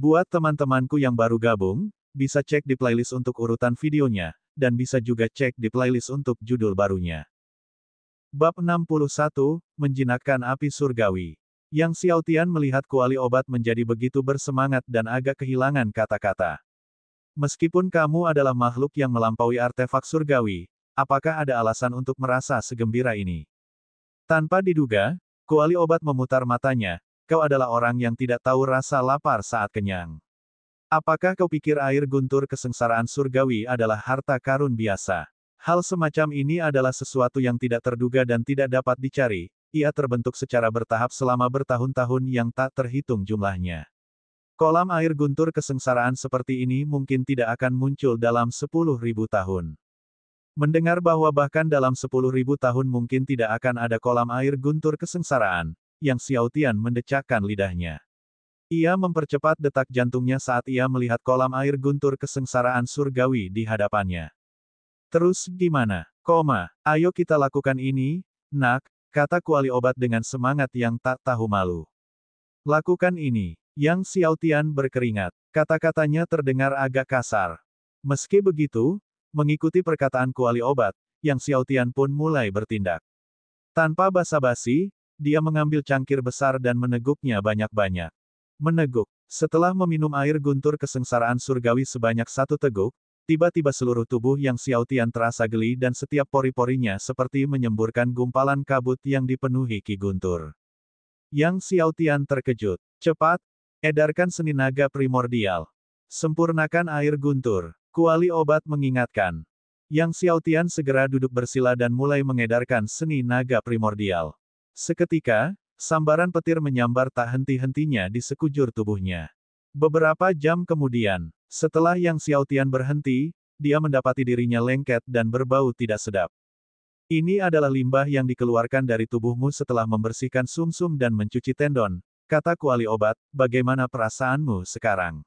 Buat teman-temanku yang baru gabung, bisa cek di playlist untuk urutan videonya, dan bisa juga cek di playlist untuk judul barunya. Bab 61, Menjinakkan Api Surgawi. Yang Xiao Tian melihat kuali obat menjadi begitu bersemangat dan agak kehilangan kata-kata. Meskipun kamu adalah makhluk yang melampaui artefak surgawi, apakah ada alasan untuk merasa segembira ini? Tanpa diduga, kuali obat memutar matanya, kau adalah orang yang tidak tahu rasa lapar saat kenyang. Apakah kau pikir air guntur kesengsaraan surgawi adalah harta karun biasa? Hal semacam ini adalah sesuatu yang tidak terduga dan tidak dapat dicari. Ia terbentuk secara bertahap selama bertahun-tahun yang tak terhitung jumlahnya. Kolam air guntur kesengsaraan seperti ini mungkin tidak akan muncul dalam 10.000 tahun. Mendengar bahwa bahkan dalam 10.000 tahun mungkin tidak akan ada kolam air guntur kesengsaraan, yang Xiao Tian mendecakkan lidahnya. Ia mempercepat detak jantungnya saat ia melihat kolam air guntur kesengsaraan surgawi di hadapannya. Terus gimana? Ayo kita lakukan ini, nak, kata kuali obat dengan semangat yang tak tahu malu. Lakukan ini. Yang Xiao Tian berkeringat. Kata-katanya terdengar agak kasar. Meski begitu, mengikuti perkataan kuali obat, Yang Xiao Tian pun mulai bertindak. Tanpa basa-basi, dia mengambil cangkir besar dan meneguknya banyak-banyak. Meneguk. Setelah meminum air guntur kesengsaraan surgawi sebanyak 1 teguk, tiba-tiba seluruh tubuh Yang Xiao Tian terasa geli dan setiap pori-porinya seperti menyemburkan gumpalan kabut yang dipenuhi Ki Guntur. Yang Xiao Tian terkejut. Cepat, edarkan seni naga primordial. Sempurnakan air guntur. Kuali obat mengingatkan. Yang Xiao Tian segera duduk bersila dan mulai mengedarkan seni naga primordial. Seketika, sambaran petir menyambar tak henti-hentinya di sekujur tubuhnya. Beberapa jam kemudian, setelah Yang Xiao Tian berhenti, dia mendapati dirinya lengket dan berbau tidak sedap. Ini adalah limbah yang dikeluarkan dari tubuhmu setelah membersihkan sumsum dan mencuci tendon, kata kuali obat, bagaimana perasaanmu sekarang?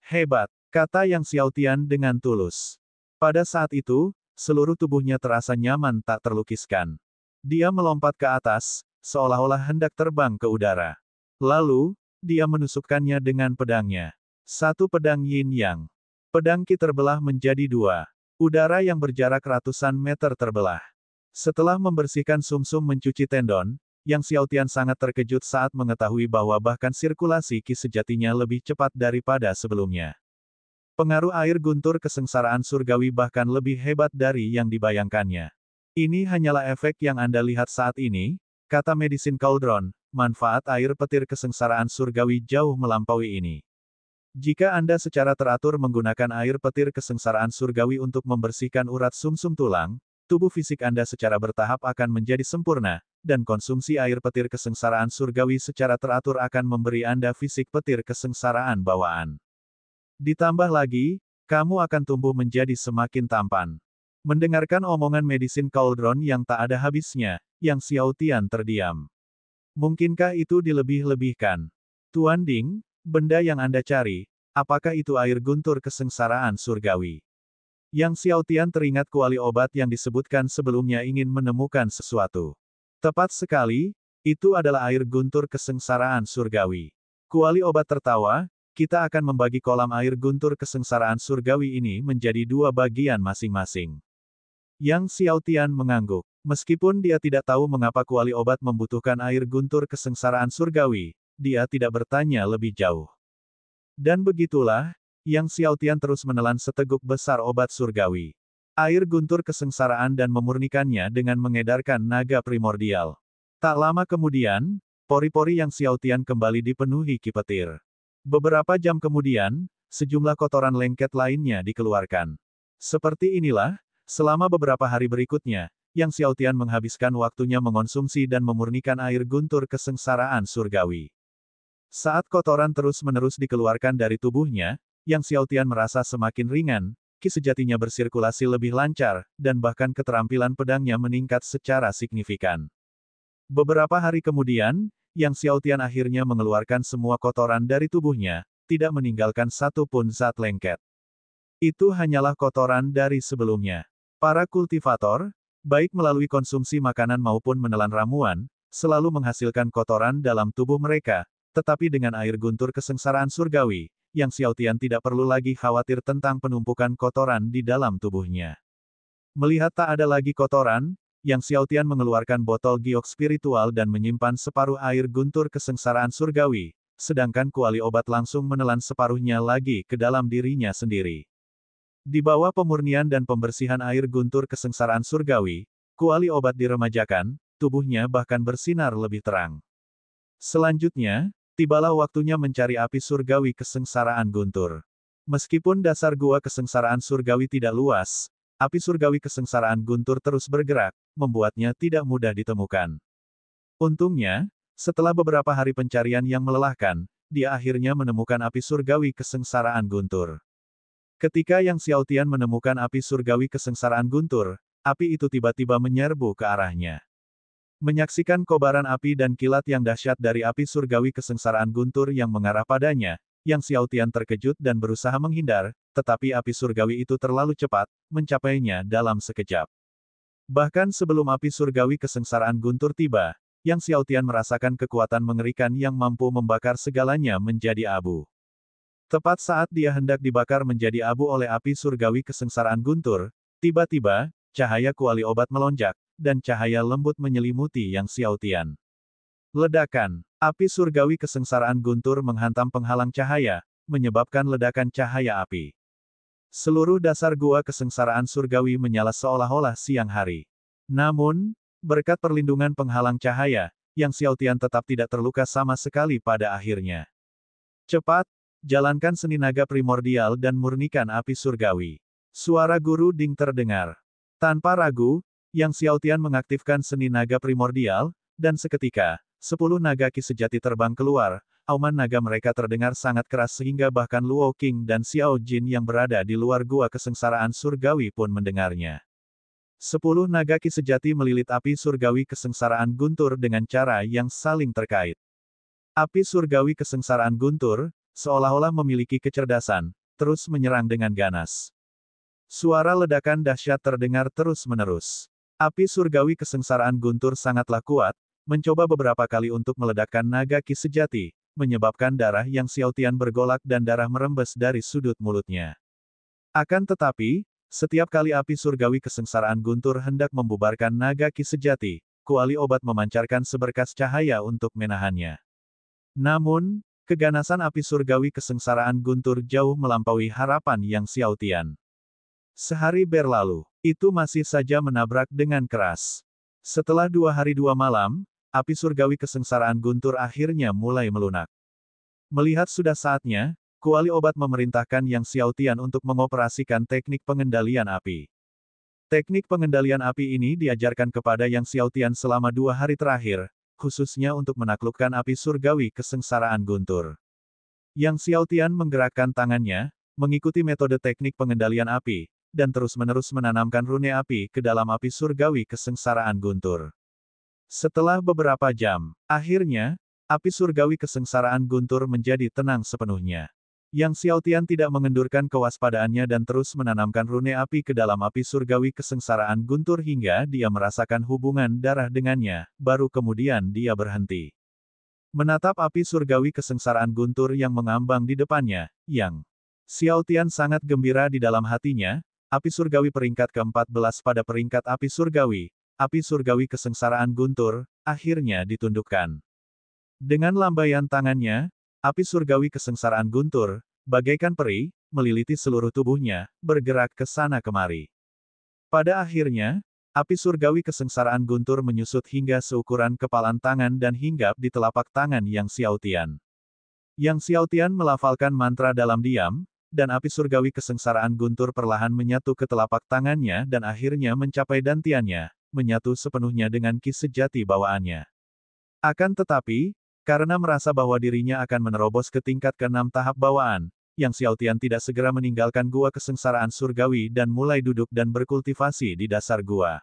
Hebat, kata Yang Xiao Tian dengan tulus. Pada saat itu, seluruh tubuhnya terasa nyaman tak terlukiskan. Dia melompat ke atas, seolah-olah hendak terbang ke udara. Lalu, dia menusukkannya dengan pedangnya. 1 pedang yin yang. Pedang Qi terbelah menjadi 2. Udara yang berjarak ratusan meter terbelah. Setelah membersihkan sumsum mencuci tendon, Yang Xiao Tian sangat terkejut saat mengetahui bahwa bahkan sirkulasi Qi sejatinya lebih cepat daripada sebelumnya. Pengaruh air guntur kesengsaraan surgawi bahkan lebih hebat dari yang dibayangkannya. Ini hanyalah efek yang Anda lihat saat ini, kata Medicine Cauldron, manfaat air petir kesengsaraan surgawi jauh melampaui ini. Jika Anda secara teratur menggunakan air petir kesengsaraan surgawi untuk membersihkan urat sumsum tulang, tubuh fisik Anda secara bertahap akan menjadi sempurna, dan konsumsi air petir kesengsaraan surgawi secara teratur akan memberi Anda fisik petir kesengsaraan bawaan. Ditambah lagi, kamu akan tumbuh menjadi semakin tampan. Mendengarkan omongan Medicine Cauldron yang tak ada habisnya, Yang Xiao Tian terdiam. Mungkinkah itu dilebih-lebihkan? Tuan Ding, benda yang Anda cari, apakah itu air guntur kesengsaraan surgawi? Yang Xiao Tian teringat kuali obat yang disebutkan sebelumnya ingin menemukan sesuatu. Tepat sekali, itu adalah air guntur kesengsaraan surgawi. Kuali obat tertawa, kita akan membagi kolam air guntur kesengsaraan surgawi ini menjadi 2 bagian masing-masing. Yang Xiao Tian mengangguk. Meskipun dia tidak tahu mengapa kuali obat membutuhkan air guntur kesengsaraan surgawi, dia tidak bertanya lebih jauh. Dan begitulah, Yang Xiao Tian terus menelan seteguk besar obat surgawi. Air guntur kesengsaraan dan memurnikannya dengan mengedarkan naga primordial. Tak lama kemudian, pori-pori Yang Xiao Tian kembali dipenuhi Qi petir. Beberapa jam kemudian, sejumlah kotoran lengket lainnya dikeluarkan. Seperti inilah, selama beberapa hari berikutnya, Yang Xiao Tian menghabiskan waktunya mengonsumsi dan memurnikan air guntur kesengsaraan surgawi. Saat kotoran terus-menerus dikeluarkan dari tubuhnya, Yang Xiao Tian merasa semakin ringan, Qi sejatinya bersirkulasi lebih lancar, dan bahkan keterampilan pedangnya meningkat secara signifikan. Beberapa hari kemudian, Yang Xiao Tian akhirnya mengeluarkan semua kotoran dari tubuhnya, tidak meninggalkan satu pun zat lengket. Itu hanyalah kotoran dari sebelumnya. Para kultivator, baik melalui konsumsi makanan maupun menelan ramuan, selalu menghasilkan kotoran dalam tubuh mereka, tetapi dengan air guntur kesengsaraan surgawi, Yang Xiaotian tidak perlu lagi khawatir tentang penumpukan kotoran di dalam tubuhnya. Melihat tak ada lagi kotoran, Yang Xiaotian mengeluarkan botol giok spiritual dan menyimpan separuh air guntur kesengsaraan surgawi, sedangkan kuali obat langsung menelan separuhnya lagi ke dalam dirinya sendiri. Di bawah pemurnian dan pembersihan air guntur kesengsaraan surgawi, kuali obat diremajakan, tubuhnya bahkan bersinar lebih terang. Selanjutnya, tibalah waktunya mencari api surgawi kesengsaraan guntur. Meskipun dasar gua kesengsaraan surgawi tidak luas, api surgawi kesengsaraan guntur terus bergerak, membuatnya tidak mudah ditemukan. Untungnya, setelah beberapa hari pencarian yang melelahkan, dia akhirnya menemukan api surgawi kesengsaraan guntur. Ketika Yang Xiaotian menemukan api surgawi kesengsaraan guntur, api itu tiba-tiba menyerbu ke arahnya. Menyaksikan kobaran api dan kilat yang dahsyat dari api surgawi kesengsaraan guntur yang mengarah padanya, Yang Xiaotian terkejut dan berusaha menghindar, tetapi api surgawi itu terlalu cepat, mencapainya dalam sekejap. Bahkan sebelum api surgawi kesengsaraan guntur tiba, Yang Xiaotian merasakan kekuatan mengerikan yang mampu membakar segalanya menjadi abu. Tepat saat dia hendak dibakar menjadi abu oleh api surgawi kesengsaraan guntur, tiba-tiba, cahaya kuali obat melonjak, dan cahaya lembut menyelimuti Yang Xiaotian. Ledakan. Api surgawi kesengsaraan guntur menghantam penghalang cahaya, menyebabkan ledakan cahaya api. Seluruh dasar gua kesengsaraan surgawi menyala seolah-olah siang hari. Namun, berkat perlindungan penghalang cahaya, Yang Xiaotian tetap tidak terluka sama sekali pada akhirnya. Cepat, jalankan seni naga primordial dan murnikan api surgawi. Suara guru Ding terdengar. Tanpa ragu, Yang Xiaotian mengaktifkan seni naga primordial, dan seketika, 10 naga ki sejati terbang keluar, auman naga mereka terdengar sangat keras sehingga bahkan Luo Qing dan Xiao Jin yang berada di luar gua kesengsaraan surgawi pun mendengarnya. 10 naga ki sejati melilit api surgawi kesengsaraan guntur dengan cara yang saling terkait. Api surgawi kesengsaraan guntur, seolah-olah memiliki kecerdasan, terus menyerang dengan ganas. Suara ledakan dahsyat terdengar terus-menerus. Api surgawi kesengsaraan guntur sangatlah kuat, mencoba beberapa kali untuk meledakkan naga ki sejati, menyebabkan darah Yang Xiaotian bergolak dan darah merembes dari sudut mulutnya. Akan tetapi, setiap kali api surgawi kesengsaraan guntur hendak membubarkan naga ki sejati, kuali obat memancarkan seberkas cahaya untuk menahannya. Namun, keganasan api surgawi kesengsaraan guntur jauh melampaui harapan Yang Xiaotian. Sehari berlalu, itu masih saja menabrak dengan keras. Setelah 2 hari 2 malam, api surgawi kesengsaraan guntur akhirnya mulai melunak. Melihat sudah saatnya, kuali obat memerintahkan Yang Xiaotian untuk mengoperasikan teknik pengendalian api. Teknik pengendalian api ini diajarkan kepada Yang Xiaotian selama 2 hari terakhir, khususnya untuk menaklukkan api surgawi kesengsaraan guntur. Yang Xiaotian menggerakkan tangannya, mengikuti metode teknik pengendalian api, dan terus-menerus menanamkan rune api ke dalam api surgawi kesengsaraan guntur. Setelah beberapa jam, akhirnya, api surgawi kesengsaraan guntur menjadi tenang sepenuhnya. Yang Xiaotian tidak mengendurkan kewaspadaannya dan terus menanamkan rune api ke dalam api surgawi kesengsaraan guntur hingga dia merasakan hubungan darah dengannya, baru kemudian dia berhenti. Menatap api surgawi kesengsaraan guntur yang mengambang di depannya, Yang Xiaotian sangat gembira di dalam hatinya. Api surgawi peringkat ke-14 pada peringkat api surgawi kesengsaraan guntur, akhirnya ditundukkan. Dengan lambaian tangannya, api surgawi kesengsaraan guntur, bagaikan peri, meliliti seluruh tubuhnya, bergerak ke sana kemari. Pada akhirnya, api surgawi kesengsaraan guntur menyusut hingga seukuran kepalan tangan dan hinggap di telapak tangan Yang Xiaotian. Yang Xiaotian melafalkan mantra dalam diam, dan api surgawi kesengsaraan guntur perlahan menyatu ke telapak tangannya dan akhirnya mencapai dantiannya, menyatu sepenuhnya dengan ki sejati bawaannya. Akan tetapi, karena merasa bahwa dirinya akan menerobos ke tingkat ke-6 tahap bawaan, Yang Xiaotian tidak segera meninggalkan gua kesengsaraan surgawi dan mulai duduk dan berkultivasi di dasar gua.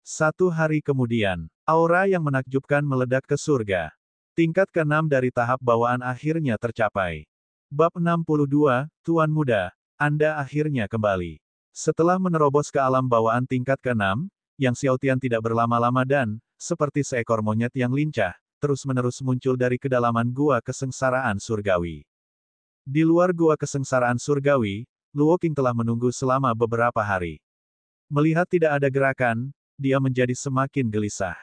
1 hari kemudian, aura yang menakjubkan meledak ke surga. Tingkat ke-6 dari tahap bawaan akhirnya tercapai. Bab 62, Tuan Muda, Anda akhirnya kembali. Setelah menerobos ke alam bawaan tingkat ke-6, Yang Xiaotian tidak berlama-lama dan, seperti seekor monyet yang lincah, terus-menerus muncul dari kedalaman gua kesengsaraan surgawi. Di luar gua kesengsaraan surgawi, Luo Qing telah menunggu selama beberapa hari. Melihat tidak ada gerakan, dia menjadi semakin gelisah.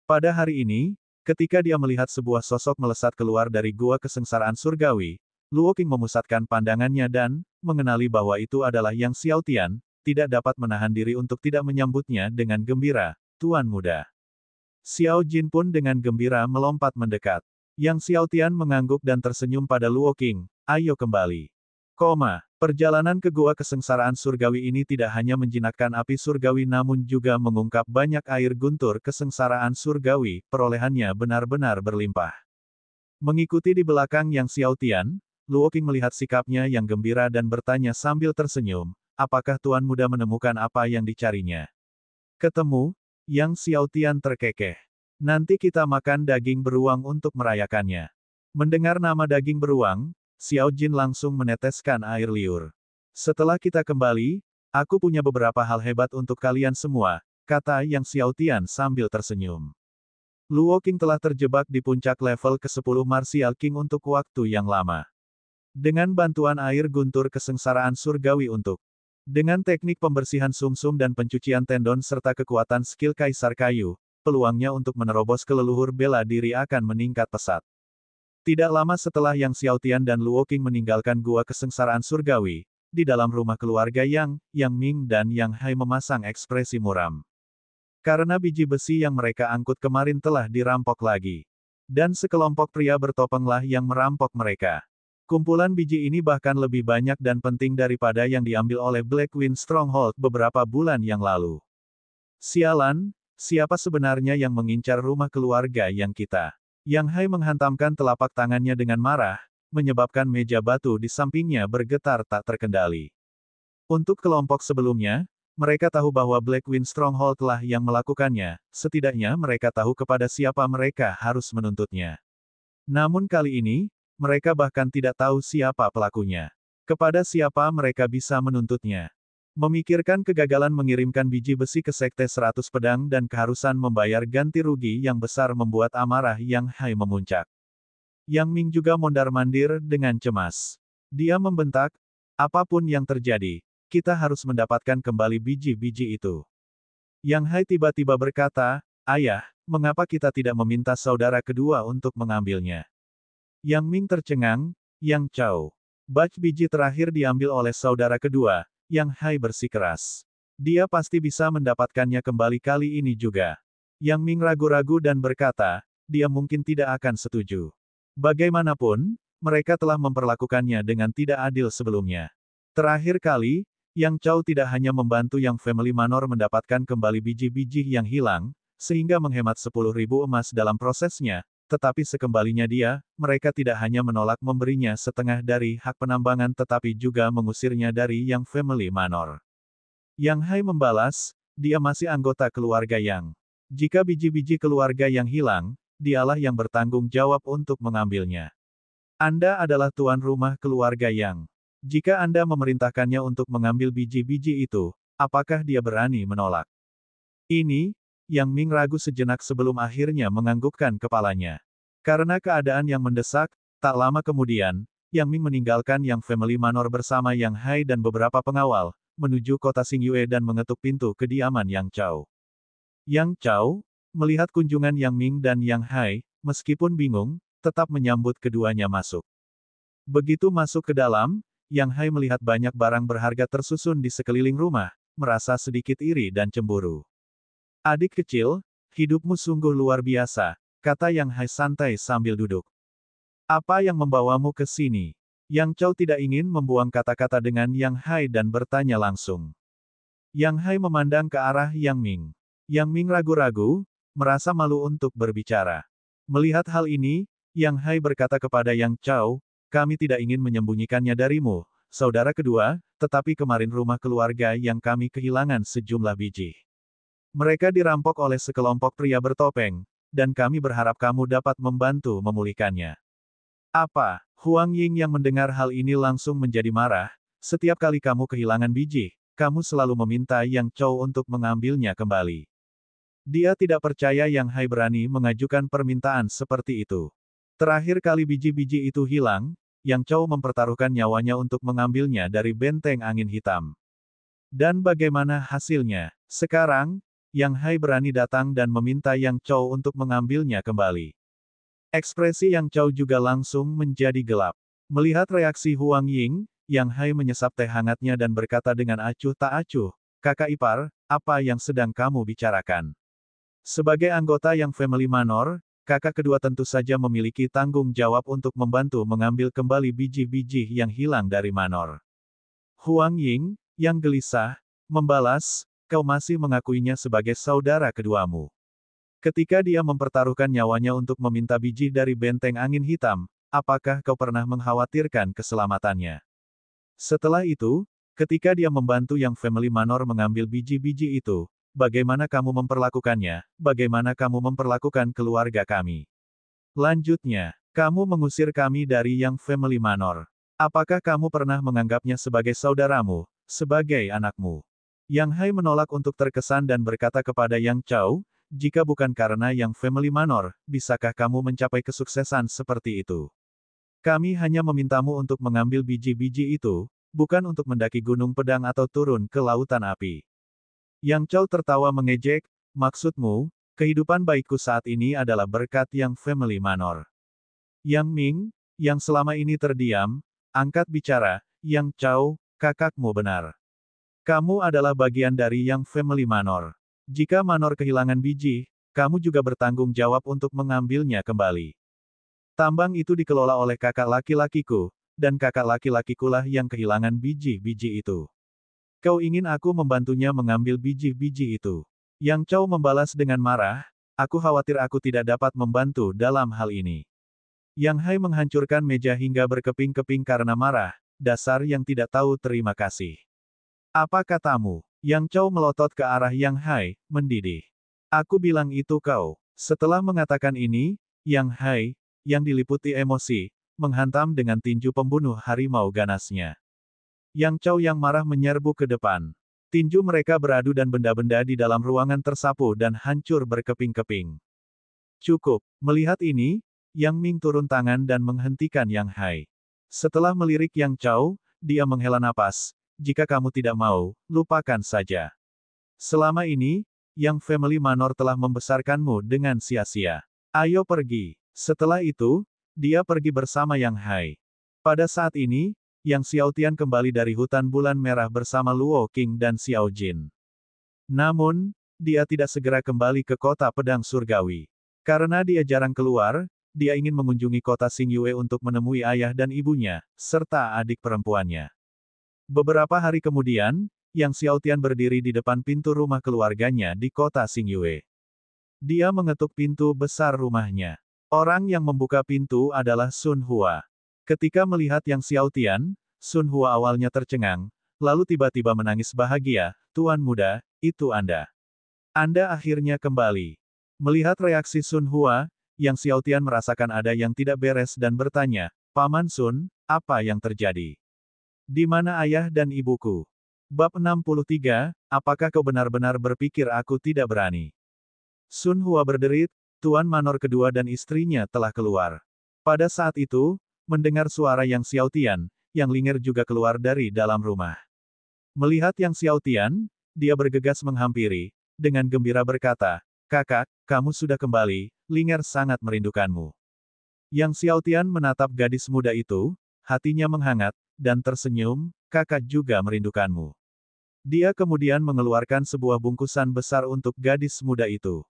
Pada hari ini, ketika dia melihat sebuah sosok melesat keluar dari gua kesengsaraan surgawi, Luo Qing memusatkan pandangannya dan, mengenali bahwa itu adalah Yang Xiaotian, tidak dapat menahan diri untuk tidak menyambutnya dengan gembira, Tuan Muda. Xiao Jin pun dengan gembira melompat mendekat. Yang Xiaotian mengangguk dan tersenyum pada Luo Qing, ayo kembali. Perjalanan ke gua kesengsaraan surgawi ini tidak hanya menjinakkan api surgawi namun juga mengungkap banyak air guntur kesengsaraan surgawi, perolehannya benar-benar berlimpah. Mengikuti di belakang Yang Xiaotian, Luo Qing melihat sikapnya yang gembira dan bertanya sambil tersenyum, apakah Tuan Muda menemukan apa yang dicarinya? Ketemu, Yang Xiaotian terkekeh. Nanti kita makan daging beruang untuk merayakannya. Mendengar nama daging beruang, Xiao Jin langsung meneteskan air liur. Setelah kita kembali, aku punya beberapa hal hebat untuk kalian semua, kata Yang Xiaotian sambil tersenyum. Luo Qing telah terjebak di puncak level ke-10 Martial King untuk waktu yang lama. Dengan bantuan air guntur kesengsaraan surgawi dengan teknik pembersihan sumsum dan pencucian tendon serta kekuatan skill Kaisar Kayu, peluangnya untuk menerobos ke leluhur bela diri akan meningkat pesat. Tidak lama setelah Yang Xiaotian dan Luo Qing meninggalkan gua kesengsaraan surgawi, di dalam rumah keluarga Yang Ming dan Yang Hai memasang ekspresi muram. Karena biji besi yang mereka angkut kemarin telah dirampok lagi. Dan sekelompok pria bertopenglah yang merampok mereka. Kumpulan biji ini bahkan lebih banyak dan penting daripada yang diambil oleh Blackwing Stronghold beberapa bulan yang lalu. Sialan, siapa sebenarnya yang mengincar rumah keluarga yang kita? Yang Hai menghantamkan telapak tangannya dengan marah, menyebabkan meja batu di sampingnya bergetar tak terkendali. Untuk kelompok sebelumnya, mereka tahu bahwa Blackwing Stronghold lah yang melakukannya, setidaknya mereka tahu kepada siapa mereka harus menuntutnya. Namun kali ini, mereka bahkan tidak tahu siapa pelakunya. Kepada siapa mereka bisa menuntutnya. Memikirkan kegagalan mengirimkan biji besi ke Sekte 100 Pedang dan keharusan membayar ganti rugi yang besar membuat amarah Yang Hai memuncak. Yang Ming juga mondar-mandir dengan cemas. Dia membentak, apapun yang terjadi, kita harus mendapatkan kembali biji-biji itu. Yang Hai tiba-tiba berkata, ayah, mengapa kita tidak meminta saudara kedua untuk mengambilnya? Yang Ming tercengang, Yang Chao. Batch biji terakhir diambil oleh saudara kedua, Yang Hai bersikeras. Dia pasti bisa mendapatkannya kembali kali ini juga. Yang Ming ragu-ragu dan berkata, dia mungkin tidak akan setuju. Bagaimanapun, mereka telah memperlakukannya dengan tidak adil sebelumnya. Terakhir kali, Yang Chao tidak hanya membantu Yang Family Manor mendapatkan kembali biji-biji yang hilang, sehingga menghemat 10.000 emas dalam prosesnya, tetapi sekembalinya mereka tidak hanya menolak memberinya setengah dari hak penambangan tetapi juga mengusirnya dari Yang Family Manor. Yang Hai membalas, dia masih anggota keluarga Yang. Jika biji-biji keluarga Yang hilang, dialah yang bertanggung jawab untuk mengambilnya. Anda adalah tuan rumah keluarga Yang. Jika Anda memerintahkannya untuk mengambil biji-biji itu, apakah dia berani menolak? Ini, Yang Ming ragu sejenak sebelum akhirnya menganggukkan kepalanya. Karena keadaan yang mendesak, tak lama kemudian, Yang Ming meninggalkan Yang Family Manor bersama Yang Hai dan beberapa pengawal, menuju kota Xingyue dan mengetuk pintu kediaman Yang Chao. Yang Chao, melihat kunjungan Yang Ming dan Yang Hai, meskipun bingung, tetap menyambut keduanya masuk. Begitu masuk ke dalam, Yang Hai melihat banyak barang berharga tersusun di sekeliling rumah, merasa sedikit iri dan cemburu. Adik kecil, hidupmu sungguh luar biasa, kata Yang Hai santai sambil duduk. Apa yang membawamu ke sini? Yang Chao tidak ingin membuang kata-kata dengan Yang Hai dan bertanya langsung. Yang Hai memandang ke arah Yang Ming. Yang Ming ragu-ragu, merasa malu untuk berbicara. Melihat hal ini, Yang Hai berkata kepada Yang Chao, kami tidak ingin menyembunyikannya darimu, saudara kedua, tetapi kemarin rumah keluarga yang kami kehilangan sejumlah biji. Mereka dirampok oleh sekelompok pria bertopeng, dan kami berharap kamu dapat membantu memulihkannya. Apa? Huang Ying yang mendengar hal ini langsung menjadi marah, setiap kali kamu kehilangan biji, kamu selalu meminta Yang Chao untuk mengambilnya kembali. Dia tidak percaya Yang Hai berani mengajukan permintaan seperti itu. Terakhir kali biji-biji itu hilang, Yang Chow mempertaruhkan nyawanya untuk mengambilnya dari benteng angin hitam. Dan bagaimana hasilnya? Sekarang, Yang Hai berani datang dan meminta Yang Chow untuk mengambilnya kembali. Ekspresi Yang Chow juga langsung menjadi gelap. Melihat reaksi Huang Ying, Yang Hai menyesap teh hangatnya dan berkata dengan acuh tak acuh, "Kakak ipar, apa yang sedang kamu bicarakan?" Sebagai anggota Yang Family Manor, kakak kedua tentu saja memiliki tanggung jawab untuk membantu mengambil kembali biji-biji yang hilang dari Manor. Huang Ying, yang gelisah, membalas, "Kau masih mengakuinya sebagai saudara keduamu. Ketika dia mempertaruhkan nyawanya untuk meminta biji dari benteng angin hitam, apakah kau pernah mengkhawatirkan keselamatannya?" Setelah itu, ketika dia membantu Yang Family Manor mengambil biji-biji itu, bagaimana kamu memperlakukannya, bagaimana kamu memperlakukan keluarga kami? Lanjutnya, kamu mengusir kami dari Yang Family Manor. Apakah kamu pernah menganggapnya sebagai saudaramu, sebagai anakmu? Yang Hai menolak untuk terkesan dan berkata kepada Yang Chow, "Jika bukan karena Yang Family Manor, bisakah kamu mencapai kesuksesan seperti itu? Kami hanya memintamu untuk mengambil biji-biji itu, bukan untuk mendaki gunung pedang atau turun ke lautan api." Yang Chow tertawa mengejek, "Maksudmu, kehidupan baikku saat ini adalah berkat Yang Family Manor." Yang Ming, yang selama ini terdiam, angkat bicara, "Yang Chow, kakakmu benar. Kamu adalah bagian dari Yang Family Manor. Jika Manor kehilangan biji, kamu juga bertanggung jawab untuk mengambilnya kembali. Tambang itu dikelola oleh kakak laki-lakiku, dan kakak laki-lakikulah yang kehilangan biji-biji itu. Kau ingin aku membantunya mengambil biji-biji itu?" Yang Chow membalas dengan marah, "Aku khawatir aku tidak dapat membantu dalam hal ini." Yang Hai menghancurkan meja hingga berkeping-keping karena marah, "Dasar yang tidak tahu terima kasih. Apa katamu?" Yang Chow melotot ke arah Yang Hai, mendidih. "Aku bilang itu kau." Setelah mengatakan ini, Yang Hai, yang diliputi emosi, menghantam dengan tinju pembunuh harimau ganasnya. Yang Chow yang marah menyerbu ke depan. Tinju mereka beradu dan benda-benda di dalam ruangan tersapu dan hancur berkeping-keping. Cukup. Melihat ini, Yang Ming turun tangan dan menghentikan Yang Hai. Setelah melirik Yang Chow, dia menghela napas, "Jika kamu tidak mau, lupakan saja. Selama ini, Yang Family Manor telah membesarkanmu dengan sia-sia. Ayo pergi." Setelah itu, dia pergi bersama Yang Hai. Pada saat ini, Yang Xiaotian kembali dari hutan bulan merah bersama Luo Qing dan Xiao Jin. Namun, dia tidak segera kembali ke kota pedang surgawi. Karena dia jarang keluar, dia ingin mengunjungi kota Xingyue untuk menemui ayah dan ibunya, serta adik perempuannya. Beberapa hari kemudian, Yang Xiaotian berdiri di depan pintu rumah keluarganya di kota Xingyue. Dia mengetuk pintu besar rumahnya. Orang yang membuka pintu adalah Sun Hua. Ketika melihat Yang Xiaotian, Sun Hua awalnya tercengang, lalu tiba-tiba menangis bahagia, "Tuan muda, itu Anda. Anda akhirnya kembali." Melihat reaksi Sun Hua, Yang Xiaotian merasakan ada yang tidak beres dan bertanya, "Paman Sun, apa yang terjadi? Di mana ayah dan ibuku?" Bab 63, apakah kau benar-benar berpikir aku tidak berani? Sun Hua berderit, Tuan Manor kedua dan istrinya telah keluar. Pada saat itu, mendengar suara Yang Xiaotian, Yang Linger juga keluar dari dalam rumah. Melihat Yang Xiaotian, dia bergegas menghampiri, dengan gembira berkata, "Kakak, kamu sudah kembali, Linger sangat merindukanmu." Yang Xiaotian menatap gadis muda itu, hatinya menghangat, dan tersenyum, "Kakak juga merindukanmu." Dia kemudian mengeluarkan sebuah bungkusan besar untuk gadis muda itu.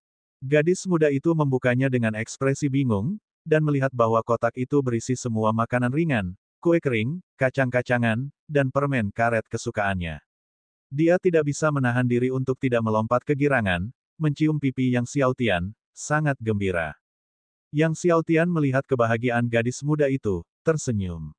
Gadis muda itu membukanya dengan ekspresi bingung, dan melihat bahwa kotak itu berisi semua makanan ringan, kue kering, kacang-kacangan, dan permen karet kesukaannya. Dia tidak bisa menahan diri untuk tidak melompat kegirangan, mencium pipi Yang Xiaotian, sangat gembira. Yang Xiaotian melihat kebahagiaan gadis muda itu, tersenyum.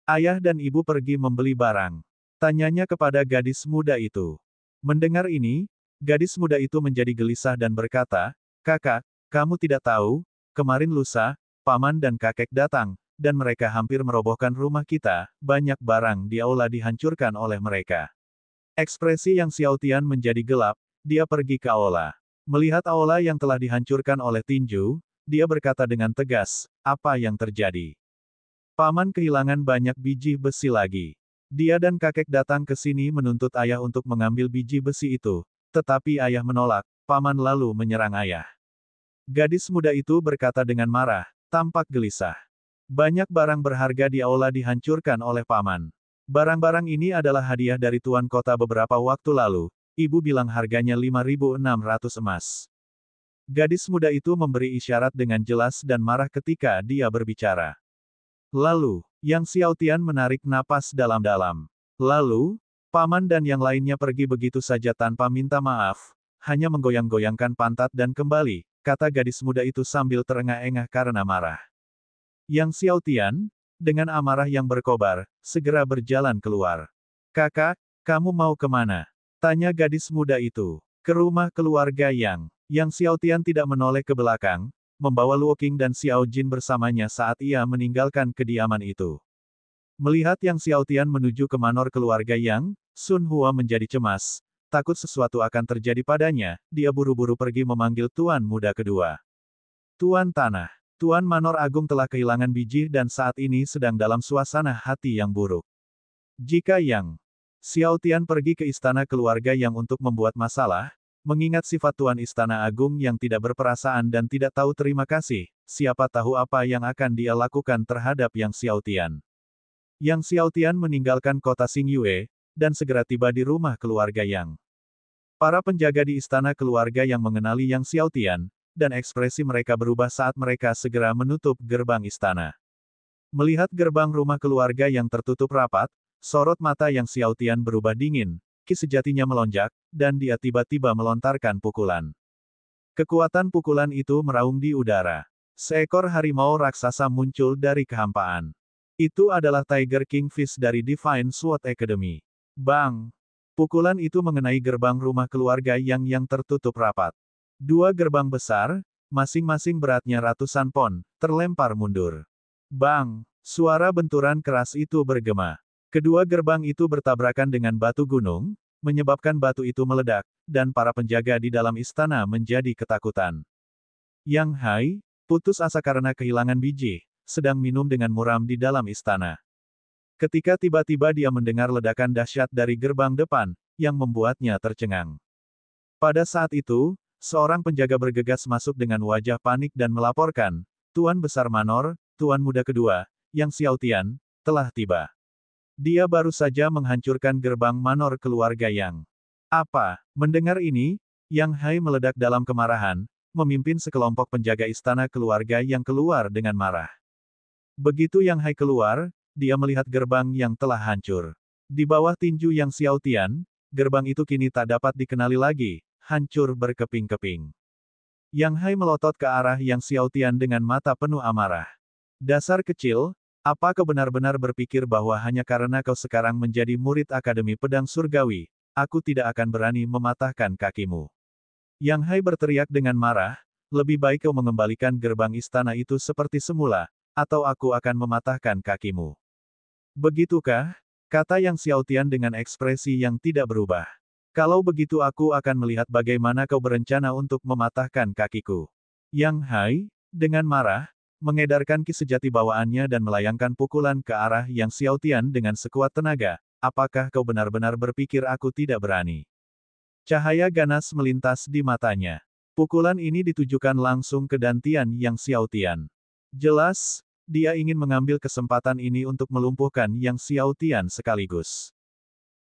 Ayah dan ibu pergi membeli barang?" Tanyanya kepada gadis muda itu. Mendengar ini, gadis muda itu menjadi gelisah dan berkata, "Kakak, kamu tidak tahu, kemarin lusa, paman dan kakek datang, dan mereka hampir merobohkan rumah kita, banyak barang di aula dihancurkan oleh mereka." Ekspresi Yang Xiaotian menjadi gelap, dia pergi ke aula. Melihat aula yang telah dihancurkan oleh tinju, dia berkata dengan tegas, "Apa yang terjadi?" Paman kehilangan banyak biji besi lagi. Dia dan kakek datang ke sini menuntut ayah untuk mengambil biji besi itu, tetapi ayah menolak. Paman lalu menyerang ayah. Gadis muda itu berkata dengan marah, tampak gelisah. Banyak barang berharga di aula dihancurkan oleh paman. Barang-barang ini adalah hadiah dari tuan kota beberapa waktu lalu. Ibu bilang harganya 5.600 emas. Gadis muda itu memberi isyarat dengan jelas dan marah ketika dia berbicara. Lalu, Yang Xiaotian menarik napas dalam-dalam. Lalu, paman dan yang lainnya pergi begitu saja tanpa minta maaf, hanya menggoyang-goyangkan pantat dan kembali, kata gadis muda itu sambil terengah-engah karena marah. Yang Xiaotian, dengan amarah yang berkobar, segera berjalan keluar. Kakak, kamu mau kemana? Tanya gadis muda itu. Ke rumah keluarga Yang. Yang Xiaotian tidak menoleh ke belakang, membawa Luo Qing dan Xiao Jin bersamanya saat ia meninggalkan kediaman itu. Melihat Yang Xiaotian menuju ke manor keluarga Yang, Sun Hua menjadi cemas. Takut sesuatu akan terjadi padanya, dia buru-buru pergi memanggil tuan muda kedua. Tuan Tanah. Tuan Manor Agung telah kehilangan biji dan saat ini sedang dalam suasana hati yang buruk. Jika Yang Xiaotian pergi ke istana keluarga Yang untuk membuat masalah, mengingat sifat Tuan Istana Agung yang tidak berperasaan dan tidak tahu terima kasih, siapa tahu apa yang akan dia lakukan terhadap Yang Xiaotian. Yang Xiaotian meninggalkan kota Xingyue, dan segera tiba di rumah keluarga Yang. Para penjaga di istana keluarga Yang mengenali Yang Xiaotian, dan ekspresi mereka berubah saat mereka segera menutup gerbang istana. Melihat gerbang rumah keluarga yang tertutup rapat, sorot mata Yang Xiaotian berubah dingin, ki sejatinya melonjak, dan dia tiba-tiba melontarkan pukulan. Kekuatan pukulan itu meraung di udara. Seekor harimau raksasa muncul dari kehampaan. Itu adalah Tiger Kingfish dari Divine Sword Academy. Bang! Pukulan itu mengenai gerbang rumah keluarga yang tertutup rapat. Dua gerbang besar, masing-masing beratnya ratusan pon, terlempar mundur. Bang! Suara benturan keras itu bergema. Kedua gerbang itu bertabrakan dengan batu gunung, menyebabkan batu itu meledak, dan para penjaga di dalam istana menjadi ketakutan. Yang Hai, putus asa karena kehilangan biji, sedang minum dengan muram di dalam istana. Ketika tiba-tiba dia mendengar ledakan dahsyat dari gerbang depan, yang membuatnya tercengang. Pada saat itu, seorang penjaga bergegas masuk dengan wajah panik dan melaporkan, Tuan Besar Manor, Tuan Muda Kedua, Yang Xiaotian, telah tiba. Dia baru saja menghancurkan gerbang manor keluarga Yang. Apa? Mendengar ini, Yang Hai meledak dalam kemarahan, memimpin sekelompok penjaga istana keluarga Yang keluar dengan marah. Begitu Yang Hai keluar, dia melihat gerbang yang telah hancur. Di bawah tinju Yang Xiaotian, gerbang itu kini tak dapat dikenali lagi, hancur berkeping-keping. Yang Hai melotot ke arah Yang Xiaotian dengan mata penuh amarah. Dasar kecil, apa kau benar-benar berpikir bahwa hanya karena kau sekarang menjadi murid Akademi Pedang Surgawi, aku tidak akan berani mematahkan kakimu? Yang Hai berteriak dengan marah, lebih baik kau mengembalikan gerbang istana itu seperti semula, atau aku akan mematahkan kakimu. Begitukah? Kata Yang Xiaotian dengan ekspresi yang tidak berubah. Kalau begitu aku akan melihat bagaimana kau berencana untuk mematahkan kakiku. Yang Hai, dengan marah, mengedarkan ki sejati bawaannya dan melayangkan pukulan ke arah Yang Xiaotian dengan sekuat tenaga. Apakah kau benar-benar berpikir aku tidak berani? Cahaya ganas melintas di matanya. Pukulan ini ditujukan langsung ke dantian Yang Xiaotian. Jelas, dia ingin mengambil kesempatan ini untuk melumpuhkan Yang Xiaotian sekaligus.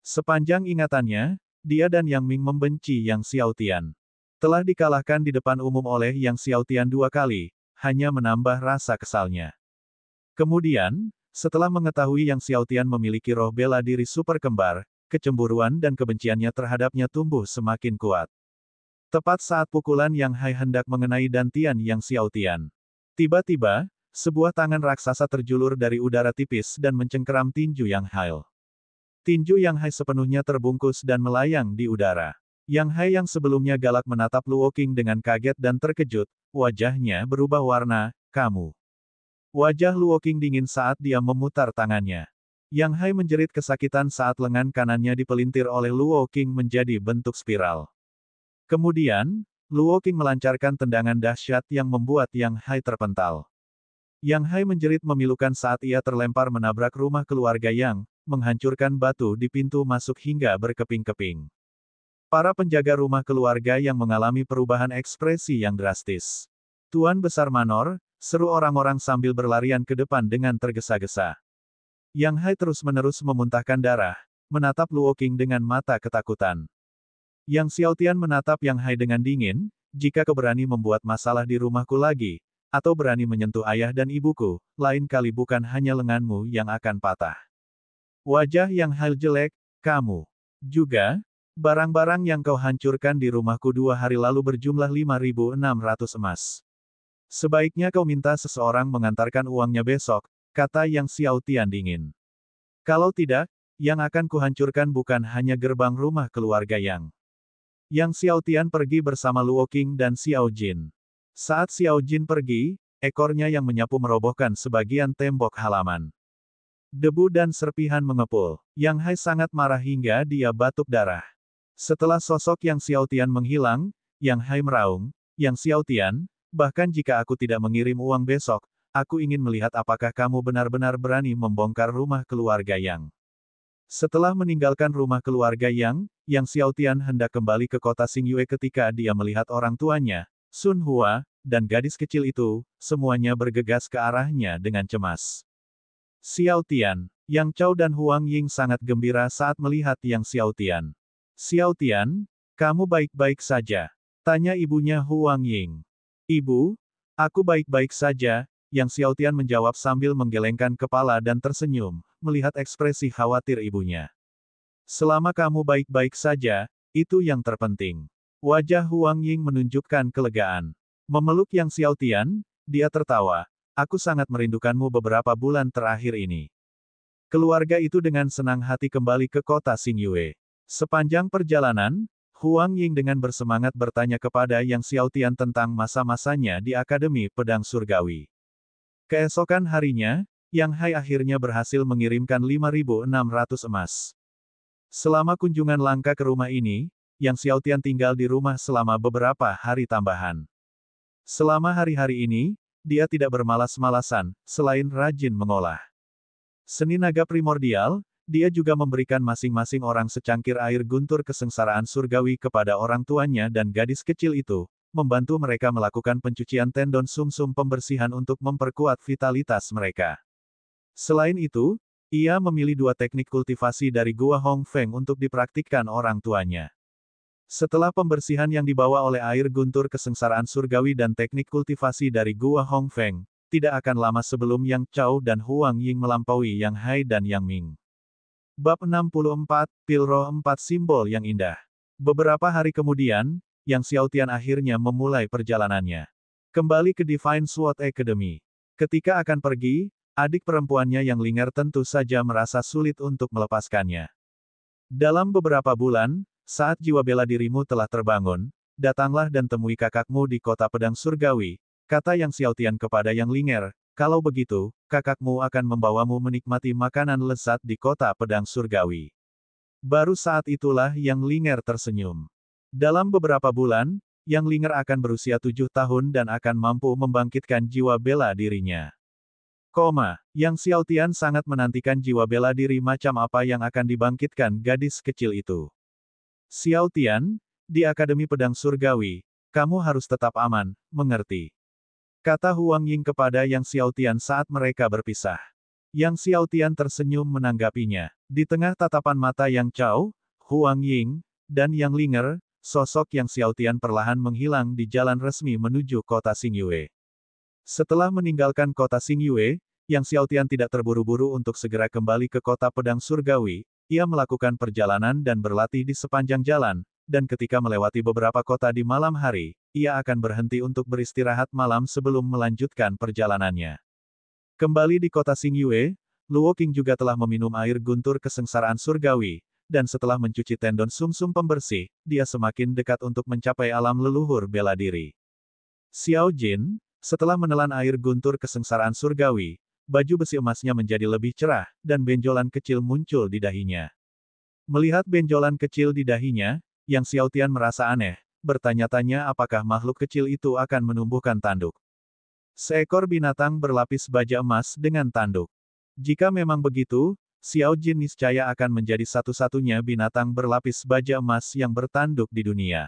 Sepanjang ingatannya, dia dan Yang Ming membenci Yang Xiaotian. Telah dikalahkan di depan umum oleh Yang Xiaotian 2 kali, hanya menambah rasa kesalnya. Kemudian, setelah mengetahui Yang Xiaotian memiliki roh bela diri super kembar, kecemburuan dan kebenciannya terhadapnya tumbuh semakin kuat. Tepat saat pukulan Yang Hai hendak mengenai dantian Yang Xiaotian. Tiba-tiba, sebuah tangan raksasa terjulur dari udara tipis dan mencengkeram tinju Yang Hai. Tinju Yang Hai sepenuhnya terbungkus dan melayang di udara. Yang Hai yang sebelumnya galak menatap Luo Qing dengan kaget dan terkejut, wajahnya berubah warna, kamu. Wajah Luo Qing dingin saat dia memutar tangannya. Yang Hai menjerit kesakitan saat lengan kanannya dipelintir oleh Luo Qing menjadi bentuk spiral. Kemudian, Luo Qing melancarkan tendangan dahsyat yang membuat Yang Hai terpental. Yang Hai menjerit memilukan saat ia terlempar menabrak rumah keluarga Yang, menghancurkan batu di pintu masuk hingga berkeping-keping. Para penjaga rumah keluarga yang mengalami perubahan ekspresi yang drastis. Tuan Besar Manor, seru orang-orang sambil berlarian ke depan dengan tergesa-gesa. Yang Hai terus-menerus memuntahkan darah, menatap Luo Qing dengan mata ketakutan. Yang Xiaotian menatap Yang Hai dengan dingin, jika kau berani membuat masalah di rumahku lagi, atau berani menyentuh ayah dan ibuku, lain kali bukan hanya lenganmu yang akan patah. Wajah Yang Hai jelek, kamu. Juga, barang-barang yang kau hancurkan di rumahku 2 hari lalu berjumlah 5.600 emas. Sebaiknya kau minta seseorang mengantarkan uangnya besok, kata Yang Xiaotian dingin. Kalau tidak, yang akan kuhancurkan bukan hanya gerbang rumah keluarga Yang. Yang Xiaotian pergi bersama Luo Qing dan Xiao Jin. Saat Xiao Jin pergi, ekornya yang menyapu merobohkan sebagian tembok halaman. Debu dan serpihan mengepul. Yang Hai sangat marah hingga dia batuk darah. Setelah sosok Yang Xiaotian menghilang, Yang Hai meraung, Yang Xiaotian, bahkan jika aku tidak mengirim uang besok, aku ingin melihat apakah kamu benar-benar berani membongkar rumah keluarga Yang. Setelah meninggalkan rumah keluarga Yang Xiaotian hendak kembali ke kota Xingyue ketika dia melihat orang tuanya, Sun Hua, dan gadis kecil itu, semuanya bergegas ke arahnya dengan cemas. Xiaotian, Yang Chao dan Huang Ying sangat gembira saat melihat Yang Xiaotian. Xiaotian, kamu baik-baik saja? Tanya ibunya Huang Ying. Ibu, aku baik-baik saja, Yang Xiaotian menjawab sambil menggelengkan kepala dan tersenyum, melihat ekspresi khawatir ibunya. Selama kamu baik-baik saja, itu yang terpenting. Wajah Huang Ying menunjukkan kelegaan. Memeluk Yang Xiaotian, dia tertawa. Aku sangat merindukanmu beberapa bulan terakhir ini. Keluarga itu dengan senang hati kembali ke kota Xingyue. Sepanjang perjalanan, Huang Ying dengan bersemangat bertanya kepada Yang Xiaotian tentang masa-masanya di Akademi Pedang Surgawi. Keesokan harinya, Yang Hai akhirnya berhasil mengirimkan 5.600 emas. Selama kunjungan langka ke rumah ini, Yang Xiaotian tinggal di rumah selama beberapa hari tambahan. Selama hari-hari ini, dia tidak bermalas-malasan, selain rajin mengolah seni naga primordial, dia juga memberikan masing-masing orang secangkir air guntur kesengsaraan surgawi kepada orang tuanya dan gadis kecil itu, membantu mereka melakukan pencucian tendon sumsum pembersihan untuk memperkuat vitalitas mereka. Selain itu, ia memilih 2 teknik kultivasi dari Gua Hong Feng untuk dipraktikkan orang tuanya. Setelah pembersihan yang dibawa oleh air guntur kesengsaraan surgawi dan teknik kultivasi dari Gua Hong Feng, tidak akan lama sebelum Yang Chao dan Huang Ying melampaui Yang Hai dan Yang Ming. Bab 64, Pilroh 4 Simbol yang Indah. Beberapa hari kemudian, Yang Xiaotian akhirnya memulai perjalanannya. Kembali ke Divine Sword Academy. Ketika akan pergi, adik perempuannya Yang Linger tentu saja merasa sulit untuk melepaskannya. Dalam beberapa bulan, saat jiwa bela dirimu telah terbangun, datanglah dan temui kakakmu di kota pedang surgawi, kata Yang Xiaotian kepada Yang Linger, kalau begitu, kakakmu akan membawamu menikmati makanan lezat di kota pedang surgawi. Baru saat itulah Yang Linger tersenyum. Dalam beberapa bulan, Yang Linger akan berusia 7 tahun dan akan mampu membangkitkan jiwa bela dirinya. Yang Xiaotian sangat menantikan jiwa bela diri macam apa yang akan dibangkitkan gadis kecil itu. Xiaotian, di Akademi Pedang Surgawi, kamu harus tetap aman, mengerti? Kata Huang Ying kepada Yang Xiaotian saat mereka berpisah. Yang Xiaotian tersenyum menanggapinya. Di tengah tatapan mata Yang Chao, Huang Ying, dan Yang Linger, sosok Yang Xiaotian perlahan menghilang di jalan resmi menuju kota Xingyue. Setelah meninggalkan kota Xingyue, Yang Xiaotian tidak terburu-buru untuk segera kembali ke kota pedang surgawi. Ia melakukan perjalanan dan berlatih di sepanjang jalan, dan ketika melewati beberapa kota di malam hari, ia akan berhenti untuk beristirahat malam sebelum melanjutkan perjalanannya. Kembali di kota Xingyue, Luo Qing juga telah meminum air guntur kesengsaraan surgawi, dan setelah mencuci tendon sumsum pembersih, dia semakin dekat untuk mencapai alam leluhur bela diri. Xiao Jin, setelah menelan air guntur kesengsaraan surgawi, baju besi emasnya menjadi lebih cerah, dan benjolan kecil muncul di dahinya. Melihat benjolan kecil di dahinya, Yang Xiaotian merasa aneh, bertanya-tanya apakah makhluk kecil itu akan menumbuhkan tanduk. Seekor binatang berlapis baja emas dengan tanduk. Jika memang begitu, Xiao Jin niscaya akan menjadi satu-satunya binatang berlapis baja emas yang bertanduk di dunia.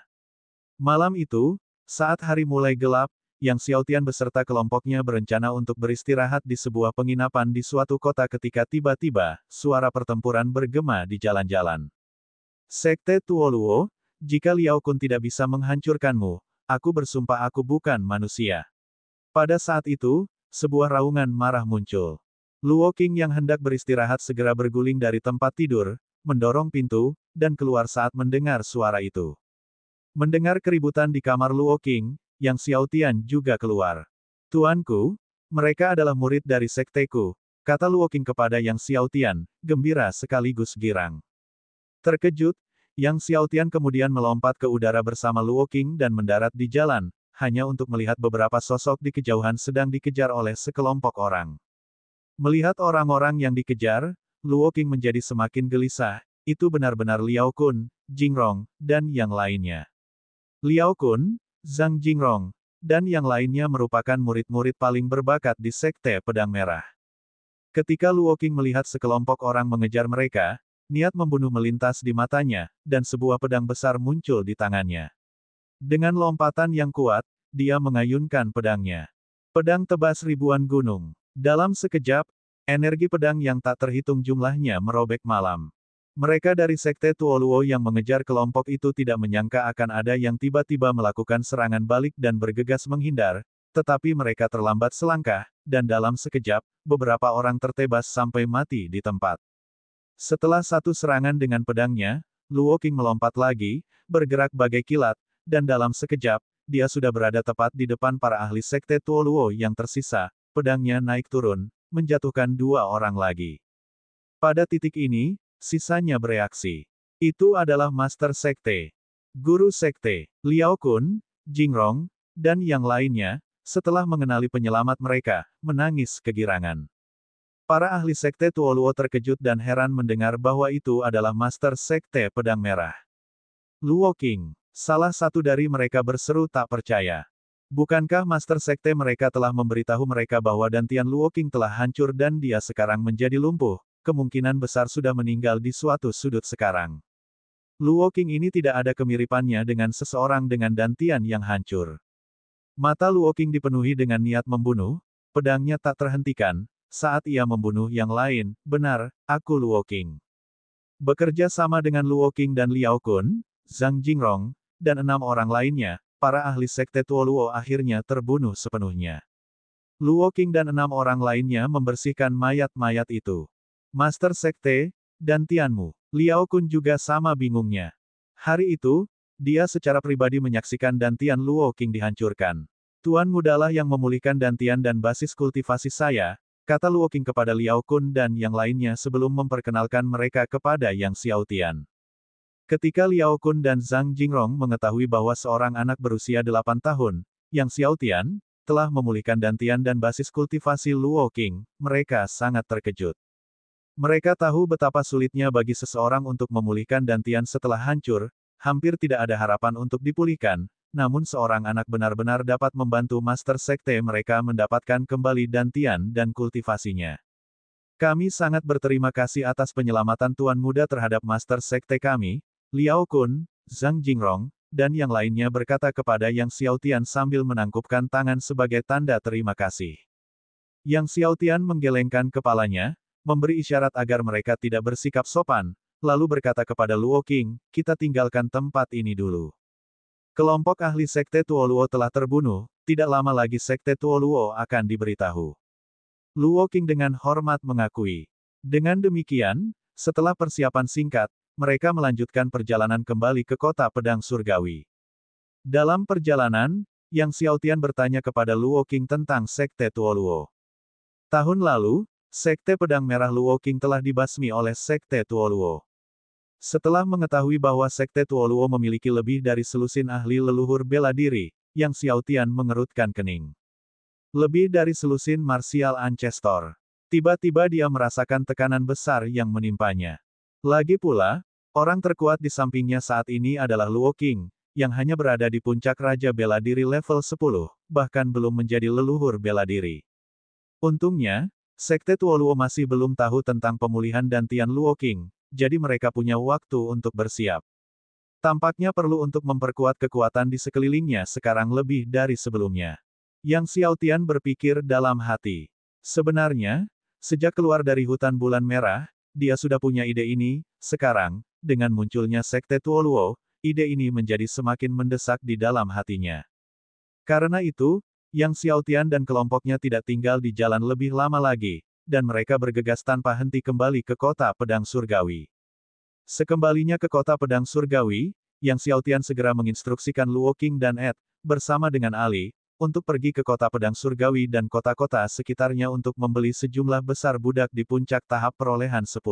Malam itu, saat hari mulai gelap, Yang Xiaotian beserta kelompoknya berencana untuk beristirahat di sebuah penginapan di suatu kota ketika tiba-tiba, suara pertempuran bergema di jalan-jalan. Sekte Tuoluo, jika Liao Kun tidak bisa menghancurkanmu, aku bersumpah aku bukan manusia. Pada saat itu, sebuah raungan marah muncul. Luo Qing yang hendak beristirahat segera berguling dari tempat tidur, mendorong pintu, dan keluar saat mendengar suara itu. Mendengar keributan di kamar Luo Qing, Yang Xiaotian juga keluar. Tuanku, mereka adalah murid dari sekteku, kata Luo Qing kepada Yang Xiaotian, gembira sekaligus girang. Terkejut, Yang Xiaotian kemudian melompat ke udara bersama Luo Qing dan mendarat di jalan, hanya untuk melihat beberapa sosok di kejauhan sedang dikejar oleh sekelompok orang. Melihat orang-orang yang dikejar, Luo Qing menjadi semakin gelisah, itu benar-benar Liao Kun, Jingrong, dan yang lainnya. Liao Kun, Zhang Jingrong, dan yang lainnya merupakan murid-murid paling berbakat di Sekte Pedang Merah. Ketika Luo Qing melihat sekelompok orang mengejar mereka, niat membunuh melintas di matanya, dan sebuah pedang besar muncul di tangannya. Dengan lompatan yang kuat, dia mengayunkan pedangnya. Pedang tebas ribuan gunung. Dalam sekejap, energi pedang yang tak terhitung jumlahnya merobek malam. Mereka dari Sekte Tuoluo yang mengejar kelompok itu tidak menyangka akan ada yang tiba-tiba melakukan serangan balik dan bergegas menghindar, tetapi mereka terlambat selangkah, dan dalam sekejap, beberapa orang tertebas sampai mati di tempat. Setelah satu serangan dengan pedangnya, Luo Qing melompat lagi, bergerak bagai kilat, dan dalam sekejap, dia sudah berada tepat di depan para ahli Sekte Tuoluo yang tersisa, pedangnya naik turun, menjatuhkan dua orang lagi. Pada titik ini, sisanya bereaksi. Itu adalah Master Sekte, Guru Sekte, Liao Kun, Jingrong, dan yang lainnya, setelah mengenali penyelamat mereka, menangis kegirangan. Para ahli Sekte Tuoluo terkejut dan heran mendengar bahwa itu adalah Master Sekte Pedang Merah. Luo Qing, salah satu dari mereka berseru tak percaya. Bukankah Master Sekte mereka telah memberitahu mereka bahwa dantian Luo Qing telah hancur dan dia sekarang menjadi lumpuh, kemungkinan besar sudah meninggal di suatu sudut sekarang. Luo Qing ini tidak ada kemiripannya dengan seseorang dengan dantian yang hancur. Mata Luo Qing dipenuhi dengan niat membunuh, pedangnya tak terhentikan, saat ia membunuh yang lain, benar, aku Luo Qing. Bekerja sama dengan Luo Qing dan Liao Kun, Zhang Jingrong, dan 6 orang lainnya, para ahli Sekte Tuoluo akhirnya terbunuh sepenuhnya. Luo Qing dan 6 orang lainnya membersihkan mayat-mayat itu. Master Sekte, dantianmu. Liao Kun juga sama bingungnya. Hari itu, dia secara pribadi menyaksikan dantian Luo Qing dihancurkan. Tuan mudalah yang memulihkan dantian dan basis kultivasi saya, kata Luo Qing kepada Liao Kun dan yang lainnya sebelum memperkenalkan mereka kepada Yang Xiaotian. Ketika Liao Kun dan Zhang Jingrong mengetahui bahwa seorang anak berusia 8 tahun, Yang Xiaotian, telah memulihkan dantian dan basis kultivasi Luo Qing, mereka sangat terkejut. Mereka tahu betapa sulitnya bagi seseorang untuk memulihkan dantian setelah hancur, hampir tidak ada harapan untuk dipulihkan, namun seorang anak benar-benar dapat membantu Master Sekte mereka mendapatkan kembali dantian dan kultivasinya. Kami sangat berterima kasih atas penyelamatan Tuan Muda terhadap Master Sekte kami, Liao Kun, Zhang Jingrong, dan yang lainnya berkata kepada Yang Xiaotian sambil menangkupkan tangan sebagai tanda terima kasih. Yang Xiaotian menggelengkan kepalanya, memberi isyarat agar mereka tidak bersikap sopan, lalu berkata kepada Luo Qing, kita tinggalkan tempat ini dulu. Kelompok ahli Sekte Tuoluo telah terbunuh, tidak lama lagi Sekte Tuoluo akan diberitahu. Luo Qing dengan hormat mengakui. Dengan demikian, setelah persiapan singkat, mereka melanjutkan perjalanan kembali ke kota pedang surgawi. Dalam perjalanan, Yang Xiaotian bertanya kepada Luo Qing tentang Sekte Tuoluo. Tahun lalu, Sekte Pedang Merah Luo Qing telah dibasmi oleh Sekte Tuoluo. Setelah mengetahui bahwa Sekte Tuoluo memiliki lebih dari selusin ahli leluhur bela diri, Yang Xiaotian mengerutkan kening. Lebih dari selusin martial ancestor. Tiba-tiba dia merasakan tekanan besar yang menimpanya. Lagi pula, orang terkuat di sampingnya saat ini adalah Luo Qing, yang hanya berada di puncak Raja Bela Diri level 10, bahkan belum menjadi leluhur bela diri. Untungnya, Sekte Tuoluo masih belum tahu tentang pemulihan dan Tian Luoqing, jadi mereka punya waktu untuk bersiap. Tampaknya perlu untuk memperkuat kekuatan di sekelilingnya sekarang lebih dari sebelumnya. Yang Xiao Tian berpikir dalam hati. Sebenarnya, sejak keluar dari hutan bulan merah, dia sudah punya ide ini. Sekarang, dengan munculnya Sekte Tuoluo, ide ini menjadi semakin mendesak di dalam hatinya. Karena itu, Yang Xiao Tian dan kelompoknya tidak tinggal di jalan lebih lama lagi, dan mereka bergegas tanpa henti kembali ke kota pedang surgawi. Sekembalinya ke kota pedang surgawi, Yang Xiao Tian segera menginstruksikan Luoqing dan Ed, bersama dengan Ali, untuk pergi ke kota pedang surgawi dan kota-kota sekitarnya untuk membeli sejumlah besar budak di puncak tahap perolehan 10.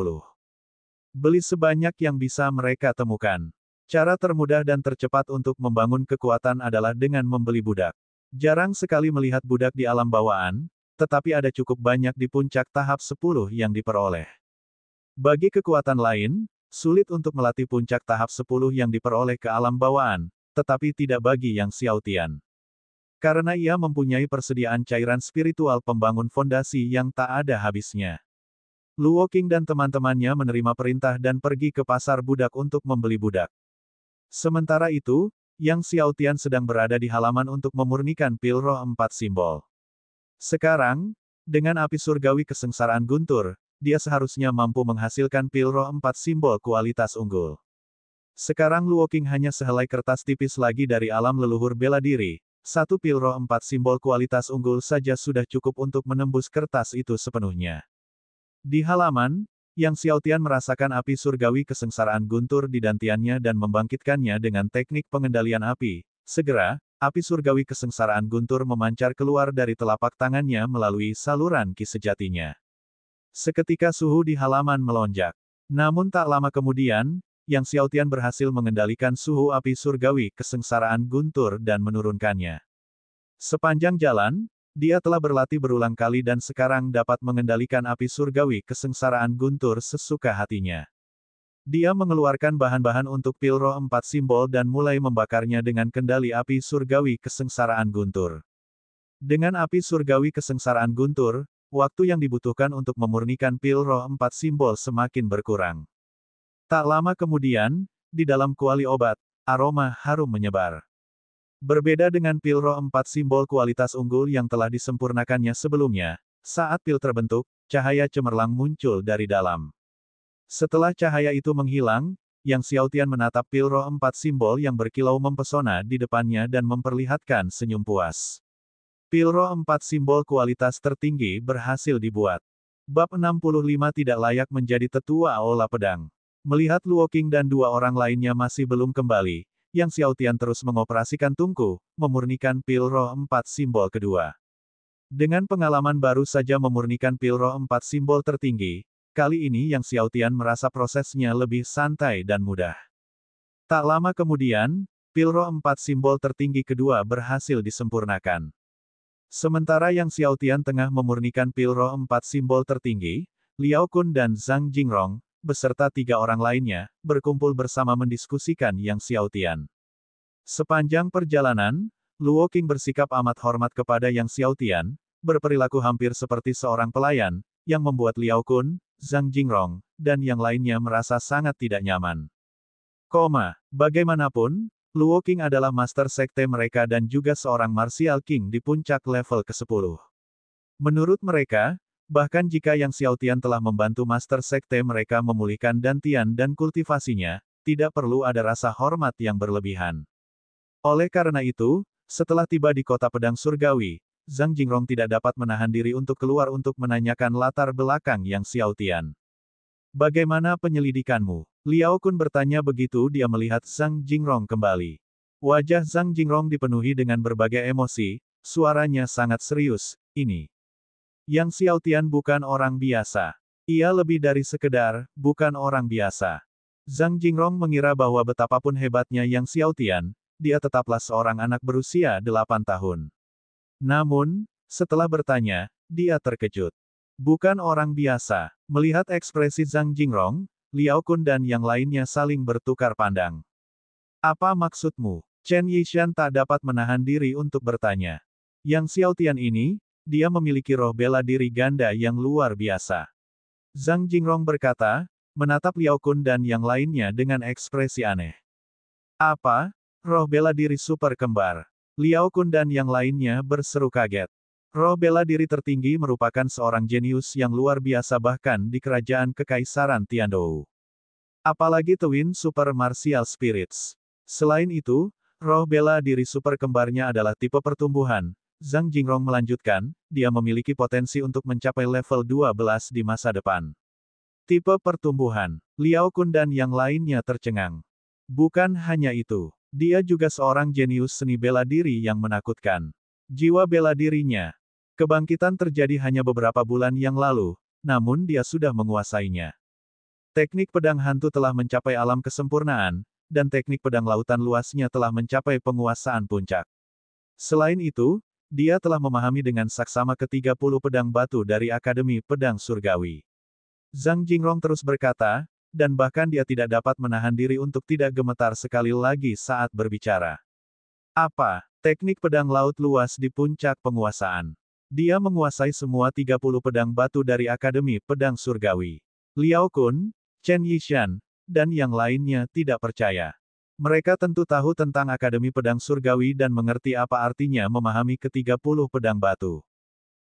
Beli sebanyak yang bisa mereka temukan. Cara termudah dan tercepat untuk membangun kekuatan adalah dengan membeli budak. Jarang sekali melihat budak di alam bawaan, tetapi ada cukup banyak di puncak tahap 10 yang diperoleh. Bagi kekuatan lain, sulit untuk melatih puncak tahap 10 yang diperoleh ke alam bawaan, tetapi tidak bagi Yang Xiao Tian. Karena ia mempunyai persediaan cairan spiritual pembangun fondasi yang tak ada habisnya. Luoqing dan teman-temannya menerima perintah dan pergi ke pasar budak untuk membeli budak. Sementara itu, Yang Xiao Tian sedang berada di halaman untuk memurnikan pil roh 4 simbol. Sekarang, dengan api surgawi kesengsaraan guntur, dia seharusnya mampu menghasilkan pil roh 4 simbol kualitas unggul. Sekarang Luoqing hanya sehelai kertas tipis lagi dari alam leluhur bela diri. Satu pil roh 4 simbol kualitas unggul saja sudah cukup untuk menembus kertas itu sepenuhnya. Di halaman, Yang Xiao Tian merasakan api surgawi kesengsaraan guntur di dantiannya dan membangkitkannya dengan teknik pengendalian api. Segera, api surgawi kesengsaraan guntur memancar keluar dari telapak tangannya melalui saluran ki sejatinya. Seketika suhu di halaman melonjak. Namun tak lama kemudian, Yang Xiao Tian berhasil mengendalikan suhu api surgawi kesengsaraan guntur dan menurunkannya. Sepanjang jalan, dia telah berlatih berulang kali dan sekarang dapat mengendalikan api surgawi kesengsaraan guntur sesuka hatinya. Dia mengeluarkan bahan-bahan untuk pil roh 4 simbol dan mulai membakarnya dengan kendali api surgawi kesengsaraan guntur. Dengan api surgawi kesengsaraan guntur, waktu yang dibutuhkan untuk memurnikan pil roh 4 simbol semakin berkurang. Tak lama kemudian, di dalam kuali obat, aroma harum menyebar. Berbeda dengan pil roh 4 simbol kualitas unggul yang telah disempurnakannya sebelumnya, saat pil terbentuk, cahaya cemerlang muncul dari dalam. Setelah cahaya itu menghilang, Yang Xiao Tian menatap pil roh 4 simbol yang berkilau mempesona di depannya dan memperlihatkan senyum puas. Pil roh 4 simbol kualitas tertinggi berhasil dibuat. Bab 65 tidak layak menjadi tetua olah pedang. Melihat Luoqing dan dua orang lainnya masih belum kembali, Yang Xiao Tian terus mengoperasikan tungku, memurnikan pil roh 4 simbol kedua. Dengan pengalaman baru saja memurnikan pil roh 4 simbol tertinggi, kali ini Yang Xiao Tian merasa prosesnya lebih santai dan mudah. Tak lama kemudian, pil roh 4 simbol tertinggi kedua berhasil disempurnakan. Sementara Yang Xiao Tian tengah memurnikan pil roh 4 simbol tertinggi, Liao Kun dan Zhang Jingrong, beserta tiga orang lainnya, berkumpul bersama mendiskusikan Yang Xiao Tian. Sepanjang perjalanan, Luoqing bersikap amat hormat kepada Yang Xiao Tian, berperilaku hampir seperti seorang pelayan, yang membuat Liao Kun, Zhang Jingrong, dan yang lainnya merasa sangat tidak nyaman. Bagaimanapun, Luoqing adalah master sekte mereka dan juga seorang martial king di puncak level ke-10. Menurut mereka, bahkan jika Yang Xiao Tian telah membantu master sekte mereka memulihkan dantian dan kultivasinya, tidak perlu ada rasa hormat yang berlebihan. Oleh karena itu, setelah tiba di kota pedang surgawi, Zhang Jingrong tidak dapat menahan diri untuk keluar untuk menanyakan latar belakang Yang Xiao Tian. Bagaimana penyelidikanmu? Liao Kun bertanya begitu dia melihat Zhang Jingrong kembali. Wajah Zhang Jingrong dipenuhi dengan berbagai emosi, suaranya sangat serius. Ini Yang Xiao Tian bukan orang biasa. Ia lebih dari sekedar, bukan orang biasa. Zhang Jingrong mengira bahwa betapapun hebatnya Yang Xiao Tian, dia tetaplah seorang anak berusia 8 tahun. Namun, setelah bertanya, dia terkejut. Bukan orang biasa. Melihat ekspresi Zhang Jingrong, Liao Kun dan yang lainnya saling bertukar pandang. Apa maksudmu? Chen Yishan tak dapat menahan diri untuk bertanya. Yang Xiao Tian ini, dia memiliki roh bela diri ganda yang luar biasa. Zhang Jingrong berkata, menatap Liao Kun dan yang lainnya dengan ekspresi aneh. Apa? Roh bela diri super kembar. Liao Kun dan yang lainnya berseru kaget. Roh bela diri tertinggi merupakan seorang jenius yang luar biasa bahkan di kerajaan Kekaisaran Tiandou. Apalagi Twin Super Martial Spirits. Selain itu, roh bela diri super kembarnya adalah tipe pertumbuhan. Zhang Jingrong melanjutkan, dia memiliki potensi untuk mencapai level 12 di masa depan. Tipe pertumbuhan. Liao Kun dan yang lainnya tercengang. Bukan hanya itu, dia juga seorang jenius seni bela diri yang menakutkan. Jiwa bela dirinya. Kebangkitan terjadi hanya beberapa bulan yang lalu, namun dia sudah menguasainya. Teknik pedang hantu telah mencapai alam kesempurnaan, dan teknik pedang lautan luasnya telah mencapai penguasaan puncak. Selain itu, dia telah memahami dengan saksama ke-30 pedang batu dari Akademi Pedang Surgawi. Zhang Jingrong terus berkata, dan bahkan dia tidak dapat menahan diri untuk tidak gemetar sekali lagi saat berbicara. Apa? Teknik pedang laut luas di puncak penguasaan. Dia menguasai semua 30 pedang batu dari Akademi Pedang Surgawi. Liao Kun, Chen Yishan, dan yang lainnya tidak percaya. Mereka tentu tahu tentang Akademi Pedang Surgawi dan mengerti apa artinya memahami ke-30 pedang batu.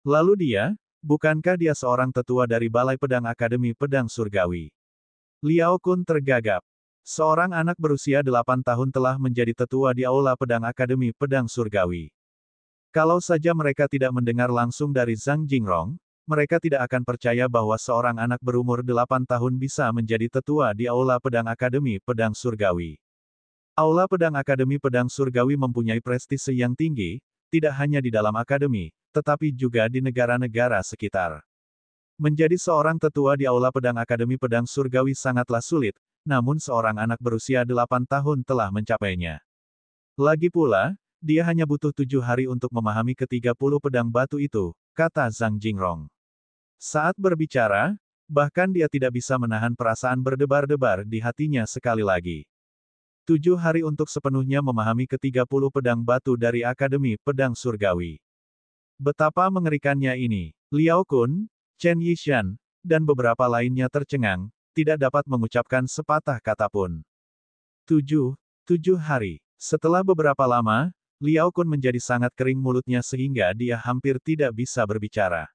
Lalu dia, bukankah dia seorang tetua dari Balai Pedang Akademi Pedang Surgawi? Liao Kun tergagap. Seorang anak berusia 8 tahun telah menjadi tetua di Aula Pedang Akademi Pedang Surgawi. Kalau saja mereka tidak mendengar langsung dari Zhang Jingrong, mereka tidak akan percaya bahwa seorang anak berumur 8 tahun bisa menjadi tetua di Aula Pedang Akademi Pedang Surgawi. Aula Pedang Akademi Pedang Surgawi mempunyai prestise yang tinggi, tidak hanya di dalam akademi, tetapi juga di negara-negara sekitar. Menjadi seorang tetua di Aula Pedang Akademi Pedang Surgawi sangatlah sulit, namun seorang anak berusia 8 tahun telah mencapainya. Lagi pula, dia hanya butuh 7 hari untuk memahami ke-30 pedang batu itu, kata Zhang Jingrong. Saat berbicara, bahkan dia tidak bisa menahan perasaan berdebar-debar di hatinya sekali lagi. 7 hari untuk sepenuhnya memahami ke-30 pedang batu dari Akademi Pedang Surgawi. Betapa mengerikannya ini. Liao Kun, Chen Yishan, dan beberapa lainnya tercengang, tidak dapat mengucapkan sepatah kata pun. 7 hari. Setelah beberapa lama, Liao Kun menjadi sangat kering mulutnya sehingga dia hampir tidak bisa berbicara.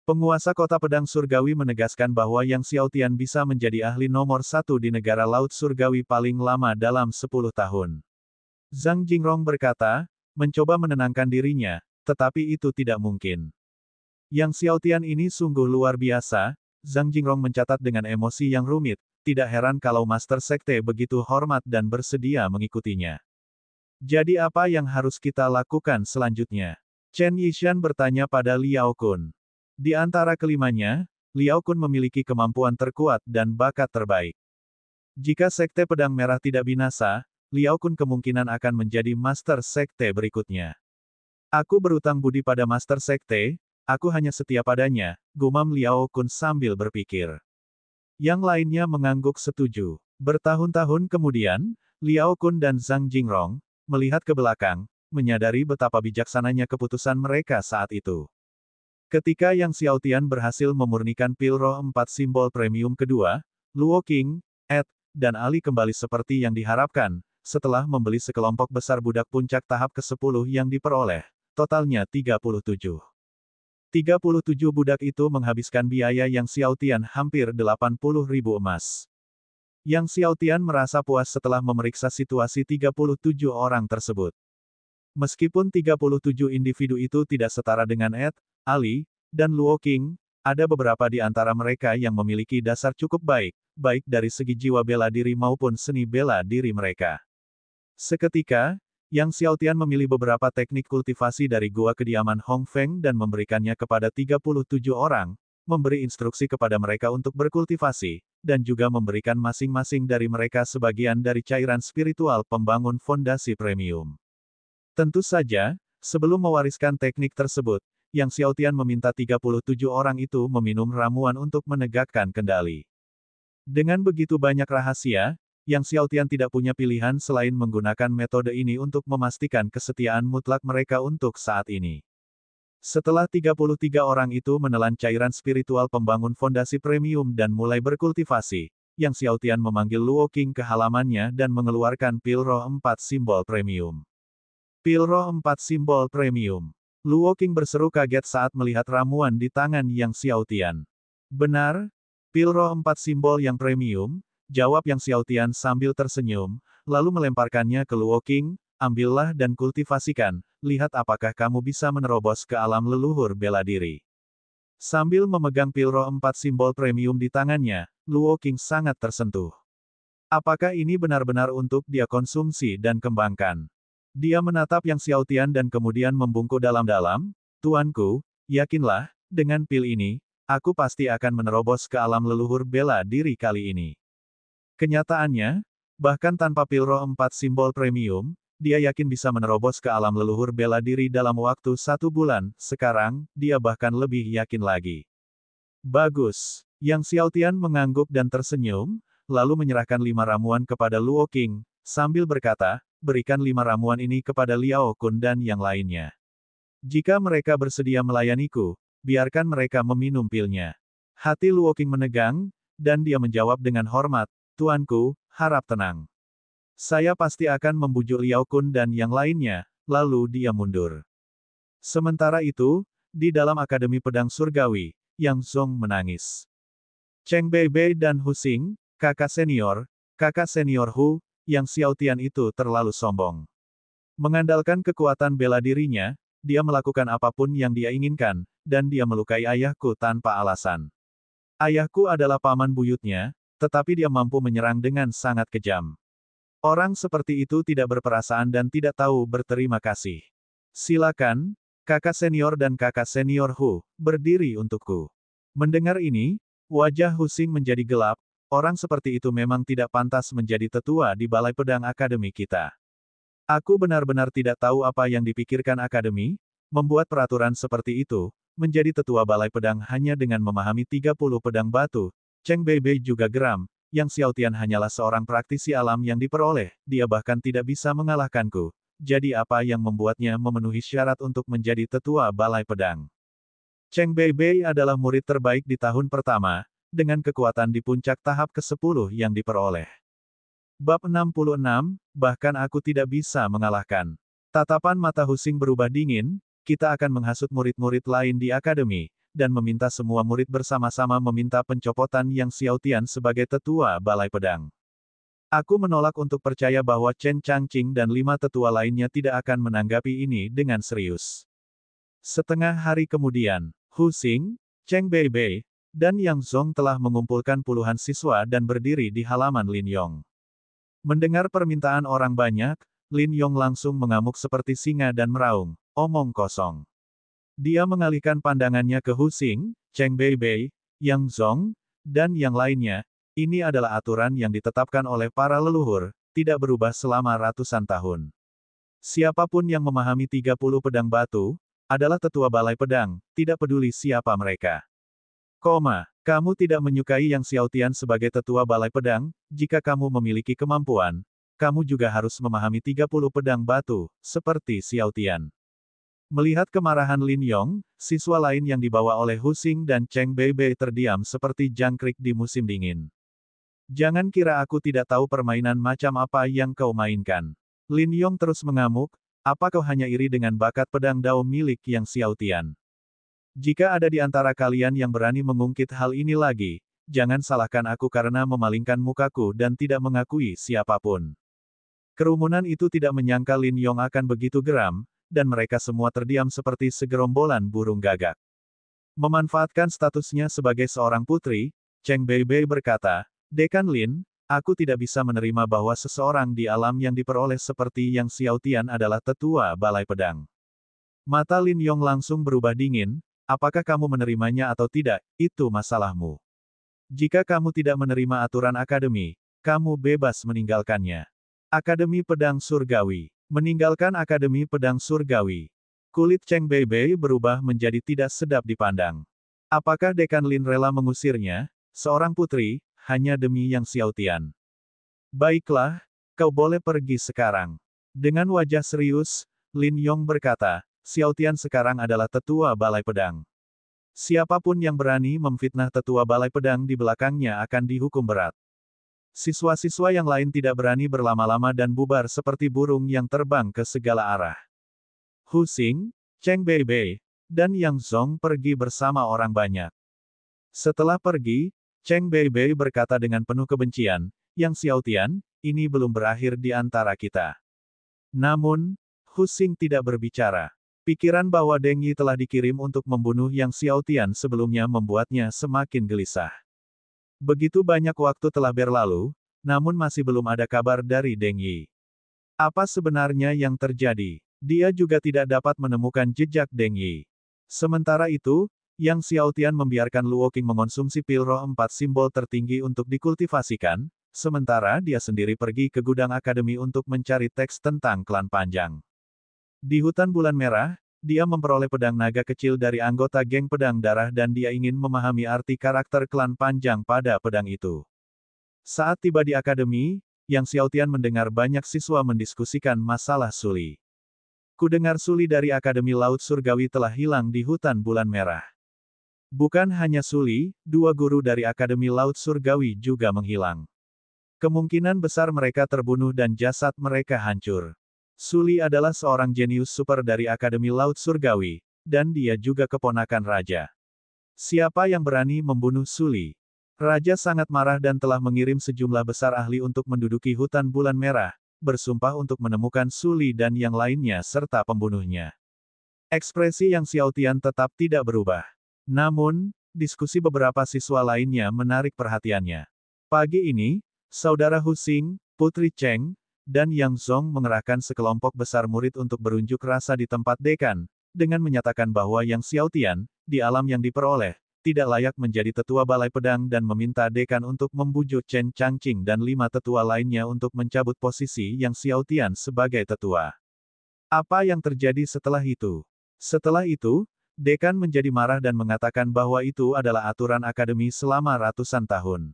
Penguasa kota pedang surgawi menegaskan bahwa Yang Xiao Tian bisa menjadi ahli nomor 1 di negara laut surgawi paling lama dalam 10 tahun. Zhang Jingrong berkata, mencoba menenangkan dirinya, tetapi itu tidak mungkin. Yang Xiao Tian ini sungguh luar biasa, Zhang Jingrong mencatat dengan emosi yang rumit, tidak heran kalau Master Sekte begitu hormat dan bersedia mengikutinya. Jadi apa yang harus kita lakukan selanjutnya? Chen Yishan bertanya pada Liao Kun. Di antara kelimanya, Liao Kun memiliki kemampuan terkuat dan bakat terbaik. Jika Sekte Pedang Merah tidak binasa, Liao Kun kemungkinan akan menjadi Master Sekte berikutnya. Aku berutang budi pada Master Sekte, aku hanya setia padanya, gumam Liao Kun sambil berpikir. Yang lainnya mengangguk setuju. Bertahun-tahun kemudian, Liao Kun dan Zhang Jingrong, melihat ke belakang, menyadari betapa bijaksananya keputusan mereka saat itu. Ketika Yang Xiao Tian berhasil memurnikan pil roh 4 simbol premium kedua, Luo Qing, Ed, dan Ali kembali seperti yang diharapkan, setelah membeli sekelompok besar budak puncak tahap ke-10 yang diperoleh, totalnya 37. 37 budak itu menghabiskan biaya Yang Xiao Tian hampir 80.000 emas. Yang Xiao Tian merasa puas setelah memeriksa situasi 37 orang tersebut. Meskipun 37 individu itu tidak setara dengan Ed, Ali, dan Luo Qing, ada beberapa di antara mereka yang memiliki dasar cukup baik, baik dari segi jiwa bela diri maupun seni bela diri mereka. Seketika, Yang Xiao Tian memilih beberapa teknik kultivasi dari gua kediaman Hong Feng dan memberikannya kepada 37 orang, memberi instruksi kepada mereka untuk berkultivasi, dan juga memberikan masing-masing dari mereka sebagian dari cairan spiritual pembangun fondasi premium. Tentu saja, sebelum mewariskan teknik tersebut, Yang Xiao Tian meminta 37 orang itu meminum ramuan untuk menegakkan kendali. Dengan begitu banyak rahasia, Yang Xiaotian tidak punya pilihan selain menggunakan metode ini untuk memastikan kesetiaan mutlak mereka untuk saat ini. Setelah 33 orang itu menelan cairan spiritual pembangun fondasi premium dan mulai berkultivasi, Yang Xiaotian memanggil Luo Qing ke halamannya dan mengeluarkan pil roh 4 simbol premium. Pil roh 4 simbol premium. Luo Qing berseru kaget saat melihat ramuan di tangan Yang Xiaotian. Benar? Pil roh 4 simbol yang premium? Jawab Yang Xiaotian sambil tersenyum, lalu melemparkannya ke Luo Qing. Ambillah dan kultivasikan, lihat apakah kamu bisa menerobos ke alam leluhur bela diri. Sambil memegang pil roh 4 simbol premium di tangannya, Luo Qing sangat tersentuh. Apakah ini benar-benar untuk dia konsumsi dan kembangkan? Dia menatap Yang Xiaotian dan kemudian membungkuk dalam-dalam, Tuanku, yakinlah, dengan pil ini, aku pasti akan menerobos ke alam leluhur bela diri kali ini. Kenyataannya, bahkan tanpa pil roh 4 simbol premium, dia yakin bisa menerobos ke alam leluhur bela diri dalam waktu 1 bulan, sekarang, dia bahkan lebih yakin lagi. Bagus. Yang Xiaotian mengangguk dan tersenyum, lalu menyerahkan 5 ramuan kepada Luo Qing, sambil berkata, berikan 5 ramuan ini kepada Liao Kun dan yang lainnya. Jika mereka bersedia melayaniku, biarkan mereka meminum pilnya. Hati Luo Qing menegang, dan dia menjawab dengan hormat, Tuanku, harap tenang. Saya pasti akan membujuk Liao Kun dan yang lainnya, lalu dia mundur. Sementara itu, di dalam Akademi Pedang Surgawi, Yang Zong menangis. Cheng Beibei dan Hu Xing, kakak senior Hu, Yang Xiaotian itu terlalu sombong. Mengandalkan kekuatan bela dirinya, dia melakukan apapun yang dia inginkan, dan dia melukai ayahku tanpa alasan. Ayahku adalah paman buyutnya, tetapi dia mampu menyerang dengan sangat kejam. Orang seperti itu tidak berperasaan dan tidak tahu berterima kasih. Silakan, kakak senior dan kakak senior Hu, berdiri untukku. Mendengar ini, wajah Hu Xing menjadi gelap, orang seperti itu memang tidak pantas menjadi tetua di Balai Pedang Akademi kita. Aku benar-benar tidak tahu apa yang dipikirkan Akademi, membuat peraturan seperti itu, menjadi tetua Balai Pedang hanya dengan memahami 30 pedang batu. Cheng Beibei juga geram. Yang Xiaotian hanyalah seorang praktisi alam yang diperoleh, dia bahkan tidak bisa mengalahkanku. Jadi apa yang membuatnya memenuhi syarat untuk menjadi tetua Balai Pedang? Cheng Beibei adalah murid terbaik di tahun pertama, dengan kekuatan di puncak tahap ke-10 yang diperoleh. Bab 66, bahkan aku tidak bisa mengalahkan. Tatapan mata Hu Xing berubah dingin, kita akan menghasut murid-murid lain di akademi, dan meminta semua murid bersama-sama meminta pencopotan Yang Xiaotian sebagai tetua Balai Pedang. Aku menolak untuk percaya bahwa Chen Changqing dan 5 tetua lainnya tidak akan menanggapi ini dengan serius. Setengah hari kemudian, Hu Xing, Cheng Beibei, dan Yang Zong telah mengumpulkan puluhan siswa dan berdiri di halaman Lin Yong. Mendengar permintaan orang banyak, Lin Yong langsung mengamuk seperti singa dan meraung, omong kosong. Dia mengalihkan pandangannya ke Hu Xing, Cheng Beibei, Yang Zong, dan yang lainnya. Ini adalah aturan yang ditetapkan oleh para leluhur, tidak berubah selama ratusan tahun. Siapapun yang memahami 30 pedang batu, adalah tetua Balai Pedang, tidak peduli siapa mereka. Kamu tidak menyukai Yang Xiaotian sebagai tetua Balai Pedang, jika kamu memiliki kemampuan, kamu juga harus memahami 30 pedang batu, seperti Xiaotian. Melihat kemarahan Lin Yong, siswa lain yang dibawa oleh Hu Xing dan Cheng Beibei terdiam seperti jangkrik di musim dingin. Jangan kira aku tidak tahu permainan macam apa yang kau mainkan. Lin Yong terus mengamuk, apa kau hanya iri dengan bakat pedang dao milik Yang Xiaotian? Jika ada di antara kalian yang berani mengungkit hal ini lagi, jangan salahkan aku karena memalingkan mukaku dan tidak mengakui siapapun. Kerumunan itu tidak menyangka Lin Yong akan begitu geram, dan mereka semua terdiam seperti segerombolan burung gagak. Memanfaatkan statusnya sebagai seorang putri, Cheng Beibei berkata, Dekan Lin, aku tidak bisa menerima bahwa seseorang di alam yang diperoleh seperti Yang Xiaotian adalah tetua Balai Pedang. Mata Lin Yong langsung berubah dingin, apakah kamu menerimanya atau tidak, itu masalahmu. Jika kamu tidak menerima aturan akademi, kamu bebas meninggalkannya. Akademi Pedang Surgawi. Meninggalkan Akademi Pedang Surgawi. Kulit Cheng Beibei berubah menjadi tidak sedap dipandang. Apakah Dekan Lin rela mengusirnya, seorang putri, hanya demi Yang Xiaotian? Baiklah, kau boleh pergi sekarang. Dengan wajah serius, Lin Yong berkata, Xiao Tian sekarang adalah tetua Balai Pedang. Siapapun yang berani memfitnah tetua Balai Pedang di belakangnya akan dihukum berat. Siswa-siswa yang lain tidak berani berlama-lama dan bubar seperti burung yang terbang ke segala arah. Hu Xing, Cheng Beibei, dan Yang Zong pergi bersama orang banyak. Setelah pergi, Cheng Beibei berkata dengan penuh kebencian, Yang Xiao Tian, ini belum berakhir di antara kita. Namun, Hu Xing tidak berbicara. Pikiran bahwa Deng Yi telah dikirim untuk membunuh Yang Xiao Tian sebelumnya membuatnya semakin gelisah. Begitu banyak waktu telah berlalu, namun masih belum ada kabar dari Deng Yi. Apa sebenarnya yang terjadi? Dia juga tidak dapat menemukan jejak Deng Yi. Sementara itu, Yang Xiao Tian membiarkan Luo Qing mengonsumsi pil roh 4 simbol tertinggi untuk dikultivasikan, sementara dia sendiri pergi ke gudang akademi untuk mencari teks tentang klan panjang. Di hutan bulan merah, dia memperoleh pedang naga kecil dari anggota geng pedang darah dan dia ingin memahami arti karakter klan panjang pada pedang itu. Saat tiba di akademi, Yang Xiao Tian mendengar banyak siswa mendiskusikan masalah Suli. Kudengar Suli dari Akademi Laut Surgawi telah hilang di hutan bulan merah. Bukan hanya Suli, 2 guru dari Akademi Laut Surgawi juga menghilang. Kemungkinan besar mereka terbunuh dan jasad mereka hancur. Suli adalah seorang jenius super dari Akademi Laut Surgawi, dan dia juga keponakan raja. Siapa yang berani membunuh Suli? Raja sangat marah dan telah mengirim sejumlah besar ahli untuk menduduki hutan bulan merah, bersumpah untuk menemukan Suli dan yang lainnya serta pembunuhnya. Ekspresi Yang Xiao Tian tetap tidak berubah. Namun, diskusi beberapa siswa lainnya menarik perhatiannya. Pagi ini, saudara Hu Xing, Putri Cheng, dan Yang Zong mengerahkan sekelompok besar murid untuk berunjuk rasa di tempat dekan, dengan menyatakan bahwa Yang Xiao Tian, di alam yang diperoleh, tidak layak menjadi tetua Balai Pedang dan meminta dekan untuk membujuk Chen Changqing dan 5 tetua lainnya untuk mencabut posisi Yang Xiao Tian sebagai tetua. Apa yang terjadi setelah itu? Setelah itu, dekan menjadi marah dan mengatakan bahwa itu adalah aturan akademi selama ratusan tahun.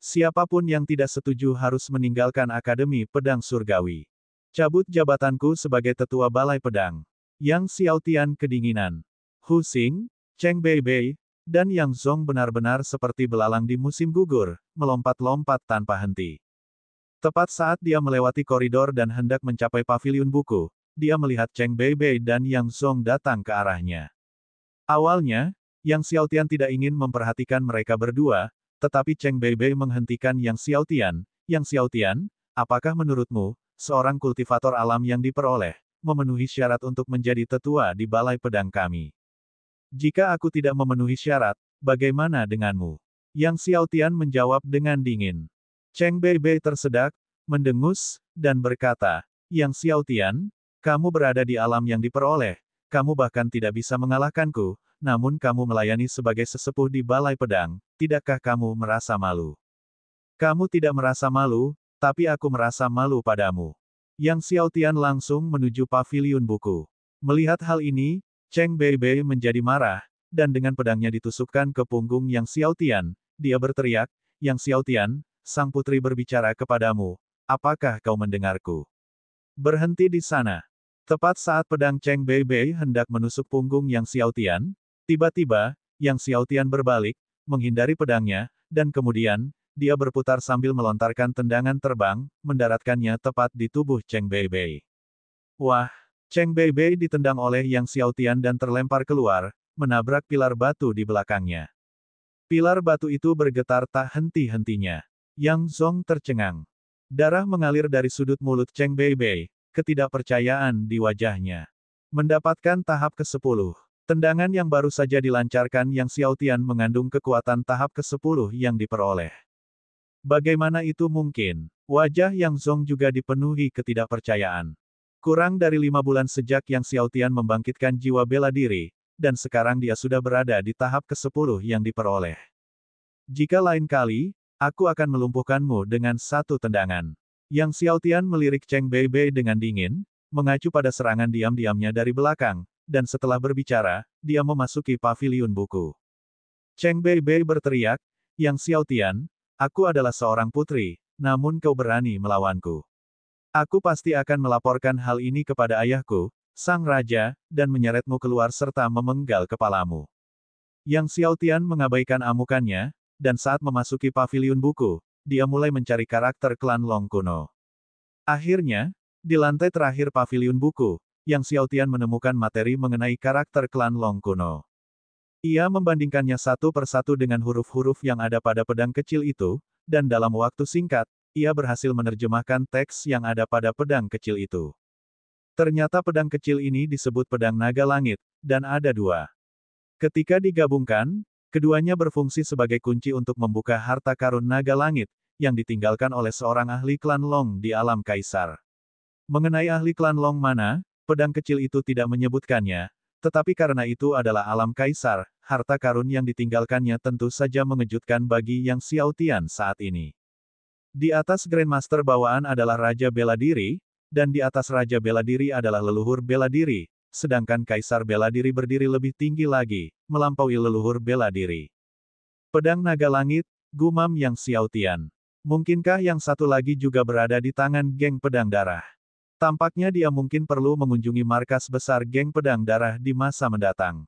Siapapun yang tidak setuju harus meninggalkan Akademi Pedang Surgawi. Cabut jabatanku sebagai tetua Balai Pedang. Yang Xiao Tian kedinginan. Hu Xing, Cheng Beibei, dan Yang Zong benar-benar seperti belalang di musim gugur, melompat-lompat tanpa henti. Tepat saat dia melewati koridor dan hendak mencapai paviliun buku, dia melihat Cheng Beibei dan Yang Zong datang ke arahnya. Awalnya, Yang Xiao Tian tidak ingin memperhatikan mereka berdua, tetapi Cheng Beibei menghentikan Yang Xiao Tian. Yang Xiao Tian, apakah menurutmu, seorang kultivator alam yang diperoleh, memenuhi syarat untuk menjadi tetua di Balai Pedang kami? Jika aku tidak memenuhi syarat, bagaimana denganmu? Yang Xiao Tian menjawab dengan dingin. Cheng Beibei tersedak, mendengus, dan berkata, Yang Xiao Tian, kamu berada di alam yang diperoleh, kamu bahkan tidak bisa mengalahkanku, namun kamu melayani sebagai sesepuh di Balai Pedang, tidakkah kamu merasa malu? Kamu tidak merasa malu, tapi aku merasa malu padamu. Yang Xiao Tian langsung menuju paviliun buku. Melihat hal ini, Cheng Beibei menjadi marah, dan dengan pedangnya ditusukkan ke punggung Yang Xiao Tian, dia berteriak, Yang Xiao Tian, sang putri berbicara kepadamu, apakah kau mendengarku? Berhenti di sana. Tepat saat pedang Cheng Beibei hendak menusuk punggung Yang Xiao Tian, tiba-tiba, Yang Xiao Tian berbalik, menghindari pedangnya, dan kemudian, dia berputar sambil melontarkan tendangan terbang, mendaratkannya tepat di tubuh Cheng Beibei. Wah! Cheng Beibei ditendang oleh Yang Xiao Tian dan terlempar keluar, menabrak pilar batu di belakangnya. Pilar batu itu bergetar tak henti-hentinya. Yang Zong tercengang. Darah mengalir dari sudut mulut Cheng Beibei, ketidakpercayaan di wajahnya. Mendapatkan tahap ke-10. Tendangan yang baru saja dilancarkan Yang Xiao Tian mengandung kekuatan tahap ke-10 yang diperoleh. Bagaimana itu mungkin? Wajah Yang Zong juga dipenuhi ketidakpercayaan. Kurang dari 5 bulan sejak Yang Xiao Tian membangkitkan jiwa bela diri, dan sekarang dia sudah berada di tahap ke-10 yang diperoleh. Jika lain kali, aku akan melumpuhkanmu dengan satu tendangan. Yang Xiao Tian melirik Cheng Beibei dengan dingin, mengacu pada serangan diam-diamnya dari belakang, dan setelah berbicara, dia memasuki paviliun buku. Cheng Beibei berteriak, Yang Xiao Tian, aku adalah seorang putri, namun kau berani melawanku. Aku pasti akan melaporkan hal ini kepada ayahku, sang raja, dan menyeretmu keluar serta memenggal kepalamu. Yang Xiaotian mengabaikan amukannya, dan saat memasuki paviliun buku, dia mulai mencari karakter klan Long kuno. Akhirnya, di lantai terakhir paviliun buku, Yang Xiaotian menemukan materi mengenai karakter klan Long kuno. Ia membandingkannya satu persatu dengan huruf-huruf yang ada pada pedang kecil itu, dan dalam waktu singkat, ia berhasil menerjemahkan teks yang ada pada pedang kecil itu. Ternyata pedang kecil ini disebut pedang naga langit, dan ada dua. Ketika digabungkan, keduanya berfungsi sebagai kunci untuk membuka harta karun naga langit, yang ditinggalkan oleh seorang ahli klan Long di alam kaisar. Mengenai ahli klan Long mana, pedang kecil itu tidak menyebutkannya, tetapi karena itu adalah alam kaisar, harta karun yang ditinggalkannya tentu saja mengejutkan bagi Yang Xiaotian saat ini. Di atas Grandmaster bawaan adalah Raja Bela Diri, dan di atas Raja Bela Diri adalah leluhur bela diri, sedangkan Kaisar Bela Diri berdiri lebih tinggi lagi, melampaui leluhur bela diri. Pedang naga langit, gumam Yang Xiaotian. Mungkinkah yang satu lagi juga berada di tangan geng pedang darah? Tampaknya dia mungkin perlu mengunjungi markas besar geng pedang darah di masa mendatang.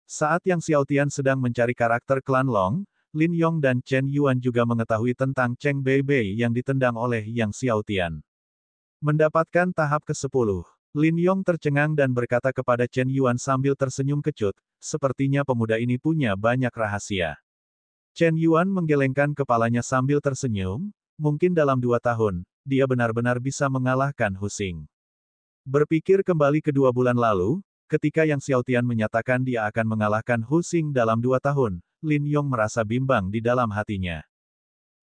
Saat Yang Xiaotian sedang mencari karakter klan Long, Lin Yong dan Chen Yuan juga mengetahui tentang Cheng Beibei yang ditendang oleh Yang Xiaotian. Mendapatkan tahap ke-10, Lin Yong tercengang dan berkata kepada Chen Yuan sambil tersenyum kecut, sepertinya pemuda ini punya banyak rahasia. Chen Yuan menggelengkan kepalanya sambil tersenyum, mungkin dalam 2 tahun, dia benar-benar bisa mengalahkan Hu Xing. Berpikir kembali ke 2 bulan lalu, ketika Yang Xiaotian menyatakan dia akan mengalahkan Hu Xing dalam 2 tahun, Lin Yong merasa bimbang di dalam hatinya.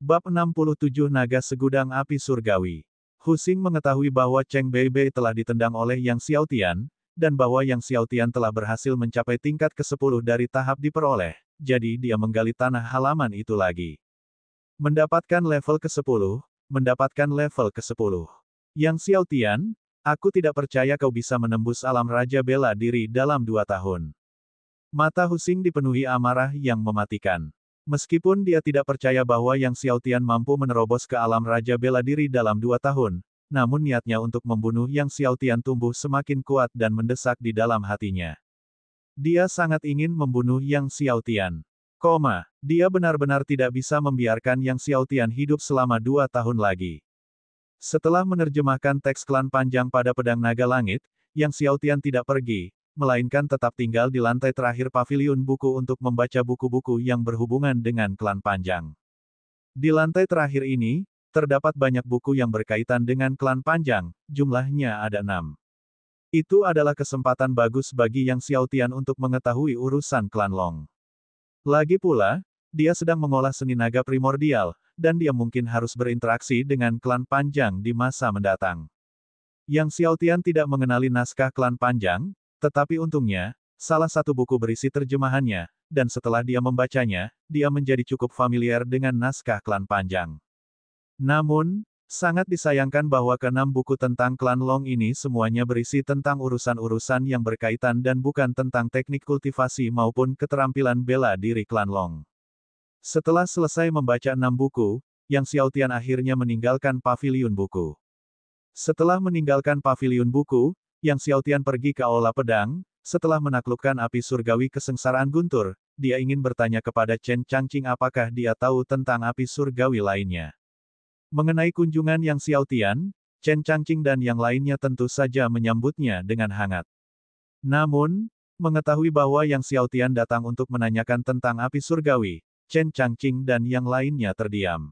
Bab 67 Naga Segudang Api Surgawi. Hu Xing mengetahui bahwa Cheng Beibei telah ditendang oleh Yang Xiaotian, dan bahwa Yang Xiaotian telah berhasil mencapai tingkat ke-10 dari tahap diperoleh, jadi dia menggali tanah halaman itu lagi. Mendapatkan level ke-10, mendapatkan level ke-10. Yang Xiaotian, aku tidak percaya kau bisa menembus alam Raja Bela Diri dalam 2 tahun. Mata Hu Xing dipenuhi amarah yang mematikan. Meskipun dia tidak percaya bahwa Yang Xiaotian mampu menerobos ke alam Raja Bela Diri dalam 2 tahun, namun niatnya untuk membunuh Yang Xiaotian tumbuh semakin kuat dan mendesak di dalam hatinya. Dia sangat ingin membunuh Yang Xiaotian. Dia benar-benar tidak bisa membiarkan Yang Xiaotian hidup selama 2 tahun lagi. Setelah menerjemahkan teks klan panjang pada pedang naga langit, Yang Xiaotian tidak pergi, melainkan tetap tinggal di lantai terakhir paviliun buku untuk membaca buku-buku yang berhubungan dengan klan panjang. Di lantai terakhir ini, terdapat banyak buku yang berkaitan dengan klan panjang, jumlahnya ada 6. Itu adalah kesempatan bagus bagi Yang Xiaotian untuk mengetahui urusan klan Long. Lagi pula, dia sedang mengolah seni naga primordial, dan dia mungkin harus berinteraksi dengan klan panjang di masa mendatang. Yang Xiaotian tidak mengenali naskah klan panjang, tetapi untungnya, salah satu buku berisi terjemahannya, dan setelah dia membacanya, dia menjadi cukup familiar dengan naskah klan panjang. Namun, sangat disayangkan bahwa ke-6 buku tentang klan Long ini semuanya berisi tentang urusan-urusan yang berkaitan dan bukan tentang teknik kultivasi maupun keterampilan bela diri klan Long. Setelah selesai membaca 6 buku, Yang Xiaotian akhirnya meninggalkan paviliun buku. Setelah meninggalkan paviliun buku, Yang Xiaotian pergi ke aula pedang. Setelah menaklukkan api surgawi kesengsaraan guntur, dia ingin bertanya kepada Chen Changqing apakah dia tahu tentang api surgawi lainnya. Mengenai kunjungan Yang Xiaotian, Chen Changqing dan yang lainnya tentu saja menyambutnya dengan hangat. Namun, mengetahui bahwa Yang Xiaotian datang untuk menanyakan tentang api surgawi, Chen Changqing dan yang lainnya terdiam.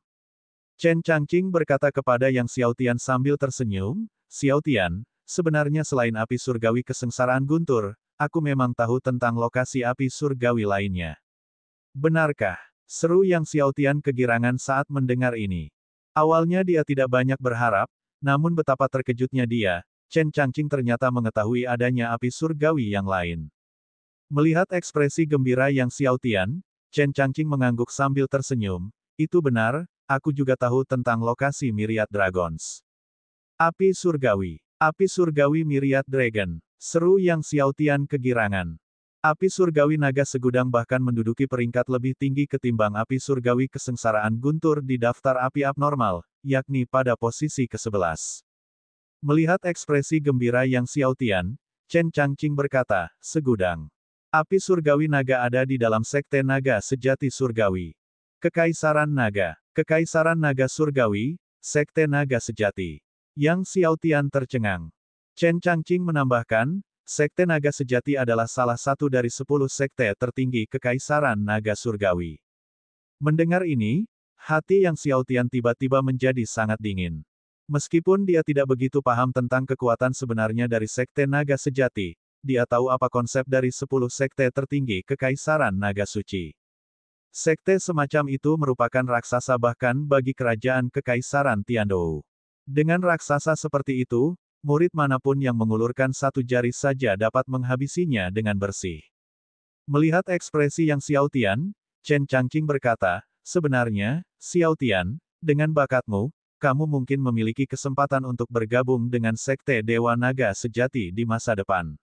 Chen Changqing berkata kepada Yang Xiaotian sambil tersenyum, "Xiaotian, sebenarnya selain api surgawi kesengsaraan guntur, aku memang tahu tentang lokasi api surgawi lainnya." "Benarkah?" seru Yang Xiaotian kegirangan saat mendengar ini. Awalnya dia tidak banyak berharap, namun betapa terkejutnya dia, Chen Changqing ternyata mengetahui adanya api surgawi yang lain. Melihat ekspresi gembira Yang Xiaotian, Chen Changqing mengangguk sambil tersenyum, "Itu benar, aku juga tahu tentang lokasi Myriad Dragons." "Api surgawi. Api surgawi Myriad Dragon," seru Yang Xiaotian kegirangan. Api surgawi naga segudang bahkan menduduki peringkat lebih tinggi ketimbang api surgawi kesengsaraan guntur di daftar api abnormal, yakni pada posisi ke-11. Melihat ekspresi gembira yang Xiao Tian, Chen Changqing berkata, segudang api surgawi naga ada di dalam sekte naga sejati surgawi. Kekaisaran naga. Kekaisaran naga surgawi, sekte naga sejati. Yang Xiao Tian tercengang. Chen Changqing menambahkan, sekte naga sejati adalah salah satu dari 10 sekte tertinggi kekaisaran naga surgawi. Mendengar ini, hati yang Xiao Tian tiba-tiba menjadi sangat dingin. Meskipun dia tidak begitu paham tentang kekuatan sebenarnya dari sekte naga sejati, dia tahu apa konsep dari 10 sekte tertinggi kekaisaran naga suci. Sekte semacam itu merupakan raksasa bahkan bagi kerajaan kekaisaran Tiandou. Dengan raksasa seperti itu, murid manapun yang mengulurkan satu jari saja dapat menghabisinya dengan bersih. Melihat ekspresi yang Xiao Tian, Chen Changqing berkata, sebenarnya, Xiao Tian, dengan bakatmu, kamu mungkin memiliki kesempatan untuk bergabung dengan Sekte Dewa Naga Sejati di masa depan.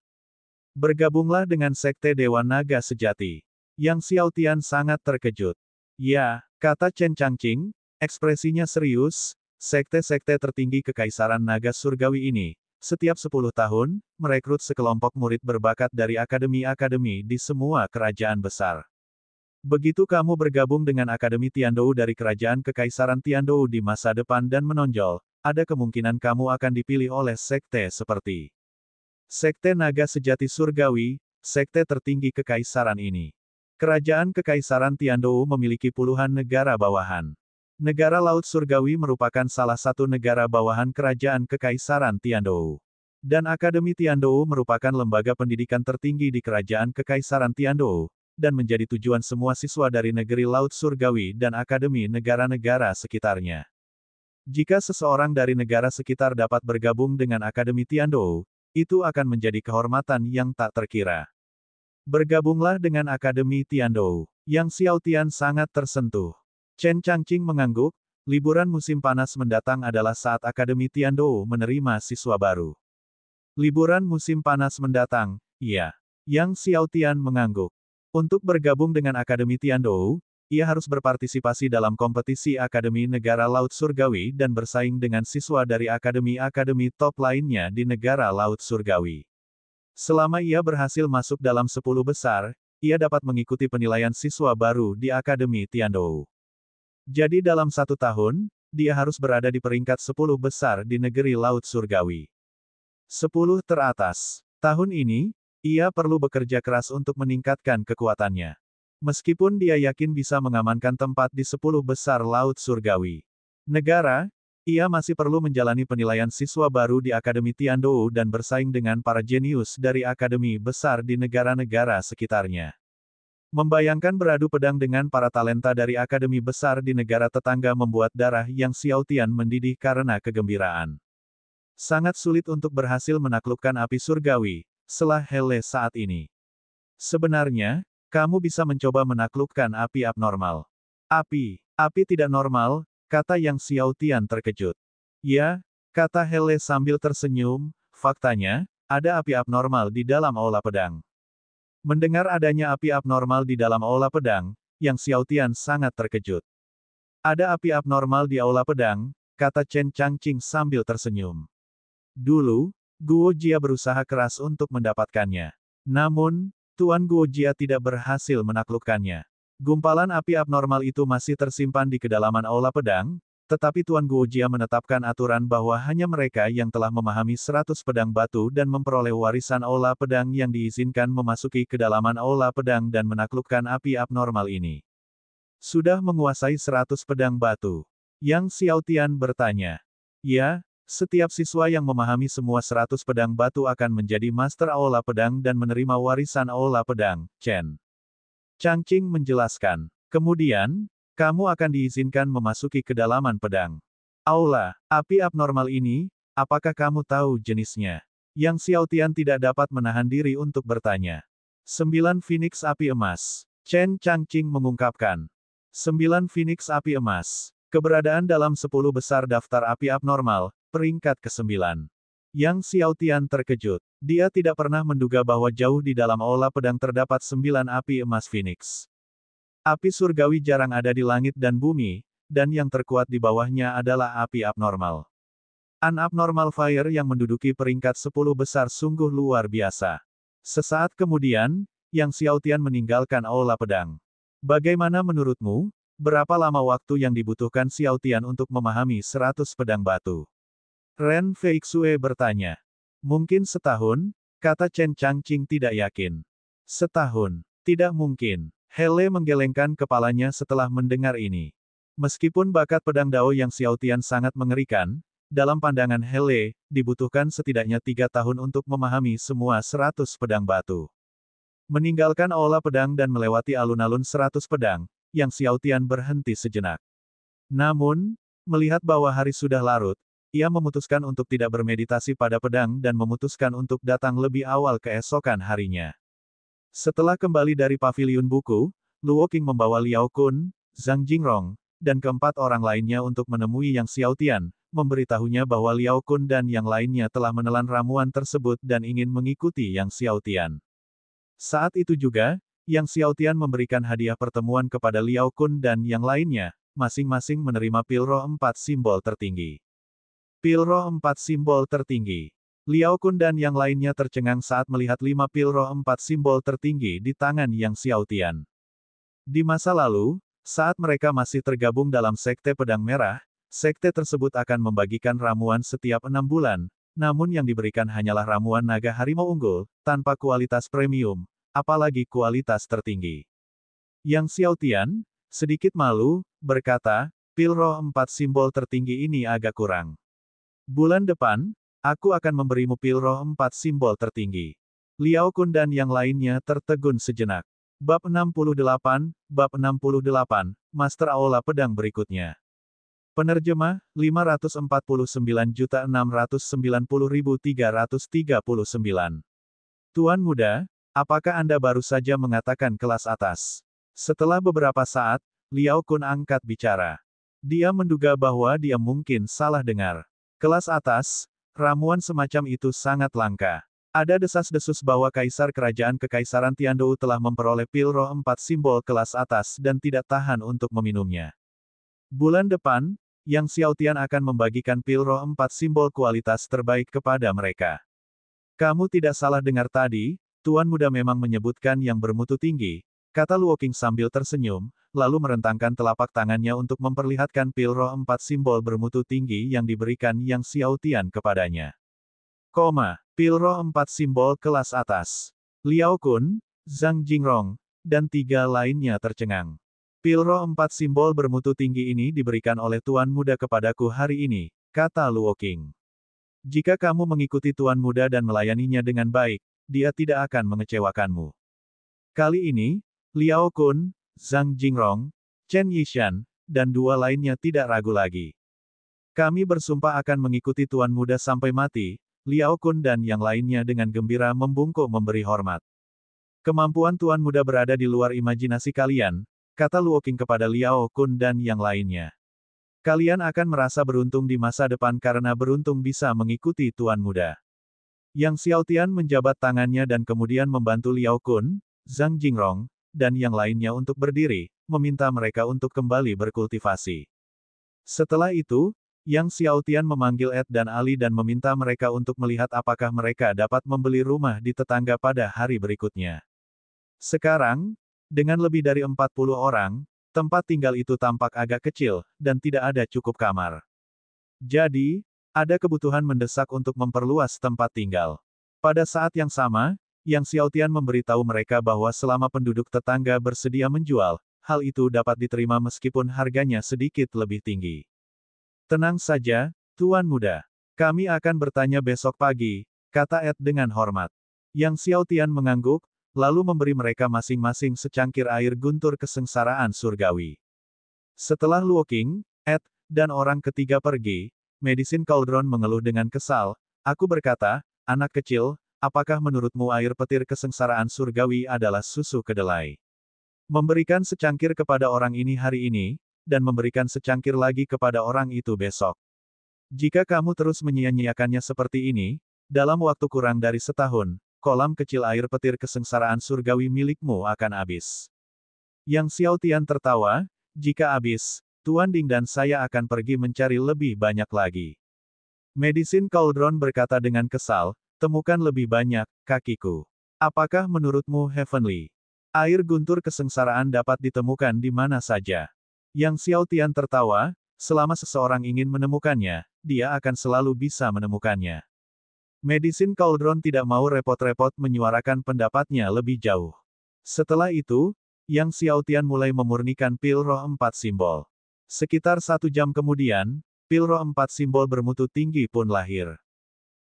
Bergabunglah dengan Sekte Dewa Naga Sejati. Yang Xiao Tian sangat terkejut. Ya, kata Chen Changqing, ekspresinya serius, sekte-sekte tertinggi Kekaisaran Naga Surgawi ini, setiap 10 tahun, merekrut sekelompok murid berbakat dari akademi-akademi di semua kerajaan besar. Begitu kamu bergabung dengan Akademi Tiandou dari Kerajaan Kekaisaran Tiandou di masa depan dan menonjol, ada kemungkinan kamu akan dipilih oleh sekte seperti Sekte Naga Sejati Surgawi, sekte tertinggi kekaisaran ini. Kerajaan Kekaisaran Tiandou memiliki puluhan negara bawahan. Negara Laut Surgawi merupakan salah satu negara bawahan Kerajaan Kekaisaran Tiandou. Dan Akademi Tiandou merupakan lembaga pendidikan tertinggi di Kerajaan Kekaisaran Tiandou, dan menjadi tujuan semua siswa dari negeri Laut Surgawi dan akademi negara-negara sekitarnya. Jika seseorang dari negara sekitar dapat bergabung dengan Akademi Tiandou, itu akan menjadi kehormatan yang tak terkira. Bergabunglah dengan Akademi Tiandou. Yang Xiao Tian sangat tersentuh. Chen Changqing mengangguk, liburan musim panas mendatang adalah saat Akademi Tiandou menerima siswa baru. Liburan musim panas mendatang, iya. Yang Xiao Tian mengangguk. Untuk bergabung dengan Akademi Tiandou, ia harus berpartisipasi dalam kompetisi Akademi Negara Laut Surgawi dan bersaing dengan siswa dari akademi-akademi top lainnya di negara Laut Surgawi. Selama ia berhasil masuk dalam 10 besar, ia dapat mengikuti penilaian siswa baru di Akademi Tiandou. Jadi dalam 1 tahun, dia harus berada di peringkat 10 besar di negeri Laut Surgawi. 10 teratas. Tahun ini, ia perlu bekerja keras untuk meningkatkan kekuatannya. Meskipun dia yakin bisa mengamankan tempat di 10 besar Laut Surgawi negara, ia masih perlu menjalani penilaian siswa baru di Akademi Tiandou dan bersaing dengan para jenius dari akademi besar di negara-negara sekitarnya. Membayangkan beradu pedang dengan para talenta dari akademi besar di negara tetangga membuat darah yang Xiao Tian mendidih karena kegembiraan. Sangat sulit untuk berhasil menaklukkan api surgawi setelah Hele saat ini. Sebenarnya, kamu bisa mencoba menaklukkan api abnormal. Api tidak normal, kata Yang Xiao Tian terkejut. Ya, kata Hele sambil tersenyum, faktanya, ada api abnormal di dalam aula pedang. Mendengar adanya api abnormal di dalam aula pedang, Yang Xiao Tian sangat terkejut. Ada api abnormal di aula pedang, kata Chen Changqing sambil tersenyum. Dulu, Guo Jia berusaha keras untuk mendapatkannya. Namun, Tuan Guo Jia tidak berhasil menaklukkannya. Gumpalan api abnormal itu masih tersimpan di kedalaman aula pedang, tetapi Tuan Guo Jia menetapkan aturan bahwa hanya mereka yang telah memahami 100 pedang batu dan memperoleh warisan aula pedang yang diizinkan memasuki kedalaman aula pedang dan menaklukkan api abnormal ini. Sudah menguasai 100 pedang batu? Yang Xiao Tian bertanya. Ya. Setiap siswa yang memahami semua 100 pedang batu akan menjadi master aula pedang dan menerima warisan aula pedang, Chen Changqing menjelaskan. Kemudian, kamu akan diizinkan memasuki kedalaman pedang. Aula, api abnormal ini, apakah kamu tahu jenisnya? Yang Xiao Tian tidak dapat menahan diri untuk bertanya. 9 Phoenix Api Emas. Chen Changqing mengungkapkan. 9 Phoenix Api Emas. Keberadaan dalam 10 besar daftar api abnormal, peringkat ke-9. Yang Xiaotian terkejut. Dia tidak pernah menduga bahwa jauh di dalam aula pedang terdapat 9 api emas Phoenix. Api surgawi jarang ada di langit dan bumi, dan yang terkuat di bawahnya adalah api abnormal. An abnormal fire yang menduduki peringkat 10 besar sungguh luar biasa. Sesaat kemudian, Yang Xiaotian meninggalkan aula pedang. Bagaimana menurutmu? Berapa lama waktu yang dibutuhkan Xiaotian untuk memahami 100 pedang batu? Ren Feixue bertanya. Mungkin setahun, kata Chen Changqing tidak yakin. Setahun. Tidak mungkin. Hele menggelengkan kepalanya setelah mendengar ini. Meskipun bakat pedang Dao Yang Xiaotian sangat mengerikan, dalam pandangan Hele, dibutuhkan setidaknya 3 tahun untuk memahami semua 100 pedang batu. Meninggalkan aula pedang dan melewati alun-alun 100 pedang, Yang Xiaotian berhenti sejenak. Namun, melihat bahwa hari sudah larut, ia memutuskan untuk tidak bermeditasi pada pedang dan memutuskan untuk datang lebih awal keesokan harinya. Setelah kembali dari paviliun buku, Luo Qing membawa Liao Kun, Zhang Jingrong, dan keempat orang lainnya untuk menemui Yang Xiaotian, memberitahunya bahwa Liao Kun dan yang lainnya telah menelan ramuan tersebut dan ingin mengikuti Yang Xiaotian. Saat itu juga, Yang Xiaotian memberikan hadiah pertemuan kepada Liao Kun dan yang lainnya, masing-masing menerima pil roh 4 simbol tertinggi. Pil roh 4 simbol tertinggi. Liao Kun dan yang lainnya tercengang saat melihat 5 pil roh 4 simbol tertinggi di tangan Yang Xiaotian. Di masa lalu, saat mereka masih tergabung dalam Sekte Pedang Merah, sekte tersebut akan membagikan ramuan setiap 6 bulan, namun yang diberikan hanyalah ramuan naga harimau unggul, tanpa kualitas premium, apalagi kualitas tertinggi. Yang Xiaotian, sedikit malu, berkata, pil roh 4 simbol tertinggi ini agak kurang. Bulan depan, aku akan memberimu pil roh 4 simbol tertinggi. Liao Kun dan yang lainnya tertegun sejenak. Bab 68, Bab 68, Master Aula Pedang berikutnya. Penerjemah, 549.690.339. Tuan Muda, apakah Anda baru saja mengatakan kelas atas? Setelah beberapa saat, Liao Kun angkat bicara. Dia menduga bahwa dia mungkin salah dengar. Kelas atas, ramuan semacam itu sangat langka. Ada desas-desus bahwa Kaisar Kerajaan Kekaisaran Tiandou telah memperoleh pil roh 4 simbol kelas atas dan tidak tahan untuk meminumnya. Bulan depan, Yang Xiaotian akan membagikan pil roh 4 simbol kualitas terbaik kepada mereka. Kamu tidak salah dengar tadi, Tuan Muda memang menyebutkan yang bermutu tinggi, kata Luo Qing sambil tersenyum, lalu merentangkan telapak tangannya untuk memperlihatkan pil roh 4 simbol bermutu tinggi yang diberikan Yang Xiaotian kepadanya. Pil roh 4 simbol kelas atas. Liao Kun, Zhang Jingrong, dan 3 lainnya tercengang. Pil roh 4 simbol bermutu tinggi ini diberikan oleh Tuan Muda kepadaku hari ini, kata Luo Qing. Jika kamu mengikuti Tuan Muda dan melayaninya dengan baik, dia tidak akan mengecewakanmu. Kali ini, Liao Kun, Zhang Jingrong, Chen Yishan, dan 2 lainnya tidak ragu lagi. Kami bersumpah akan mengikuti Tuan Muda sampai mati. Liao Kun dan yang lainnya dengan gembira membungkuk memberi hormat. Kemampuan Tuan Muda berada di luar imajinasi kalian, kata Luo Qing kepada Liao Kun dan yang lainnya. Kalian akan merasa beruntung di masa depan karena beruntung bisa mengikuti Tuan Muda. Yang Xiaotian menjabat tangannya dan kemudian membantu Liao Kun, Zhang Jingrong, dan yang lainnya untuk berdiri, meminta mereka untuk kembali berkultivasi. Setelah itu, Yang Xiaotian memanggil Ed dan Ali dan meminta mereka untuk melihat apakah mereka dapat membeli rumah di tetangga pada hari berikutnya. Sekarang, dengan lebih dari 40 orang, tempat tinggal itu tampak agak kecil, dan tidak ada cukup kamar. Jadi, ada kebutuhan mendesak untuk memperluas tempat tinggal. Pada saat yang sama, Yang Xiaotian memberitahu mereka bahwa selama penduduk tetangga bersedia menjual, hal itu dapat diterima meskipun harganya sedikit lebih tinggi. Tenang saja, Tuan Muda. Kami akan bertanya besok pagi, kata Ed dengan hormat. Yang Xiaotian mengangguk, lalu memberi mereka masing-masing secangkir air guntur kesengsaraan surgawi. Setelah Luo Qing, Ed, dan orang ketiga pergi, Medicine Cauldron mengeluh dengan kesal. Aku berkata, anak kecil, apakah menurutmu air petir kesengsaraan surgawi adalah susu kedelai? Memberikan secangkir kepada orang ini hari ini, dan memberikan secangkir lagi kepada orang itu besok. Jika kamu terus menyia-nyiakannya seperti ini, dalam waktu kurang dari setahun, kolam kecil air petir kesengsaraan surgawi milikmu akan habis. Yang Xiao Tian tertawa, jika habis, Tuan Ding dan saya akan pergi mencari lebih banyak lagi. Medicine Cauldron berkata dengan kesal, temukan lebih banyak, kakiku. Apakah menurutmu heavenly? Air guntur kesengsaraan dapat ditemukan di mana saja. Yang Xiao Tian tertawa, selama seseorang ingin menemukannya, dia akan selalu bisa menemukannya. Medicine Cauldron tidak mau repot-repot menyuarakan pendapatnya lebih jauh. Setelah itu, Yang Xiao Tian mulai memurnikan pil roh 4 simbol. Sekitar 1 jam kemudian, pil roh 4 simbol bermutu tinggi pun lahir.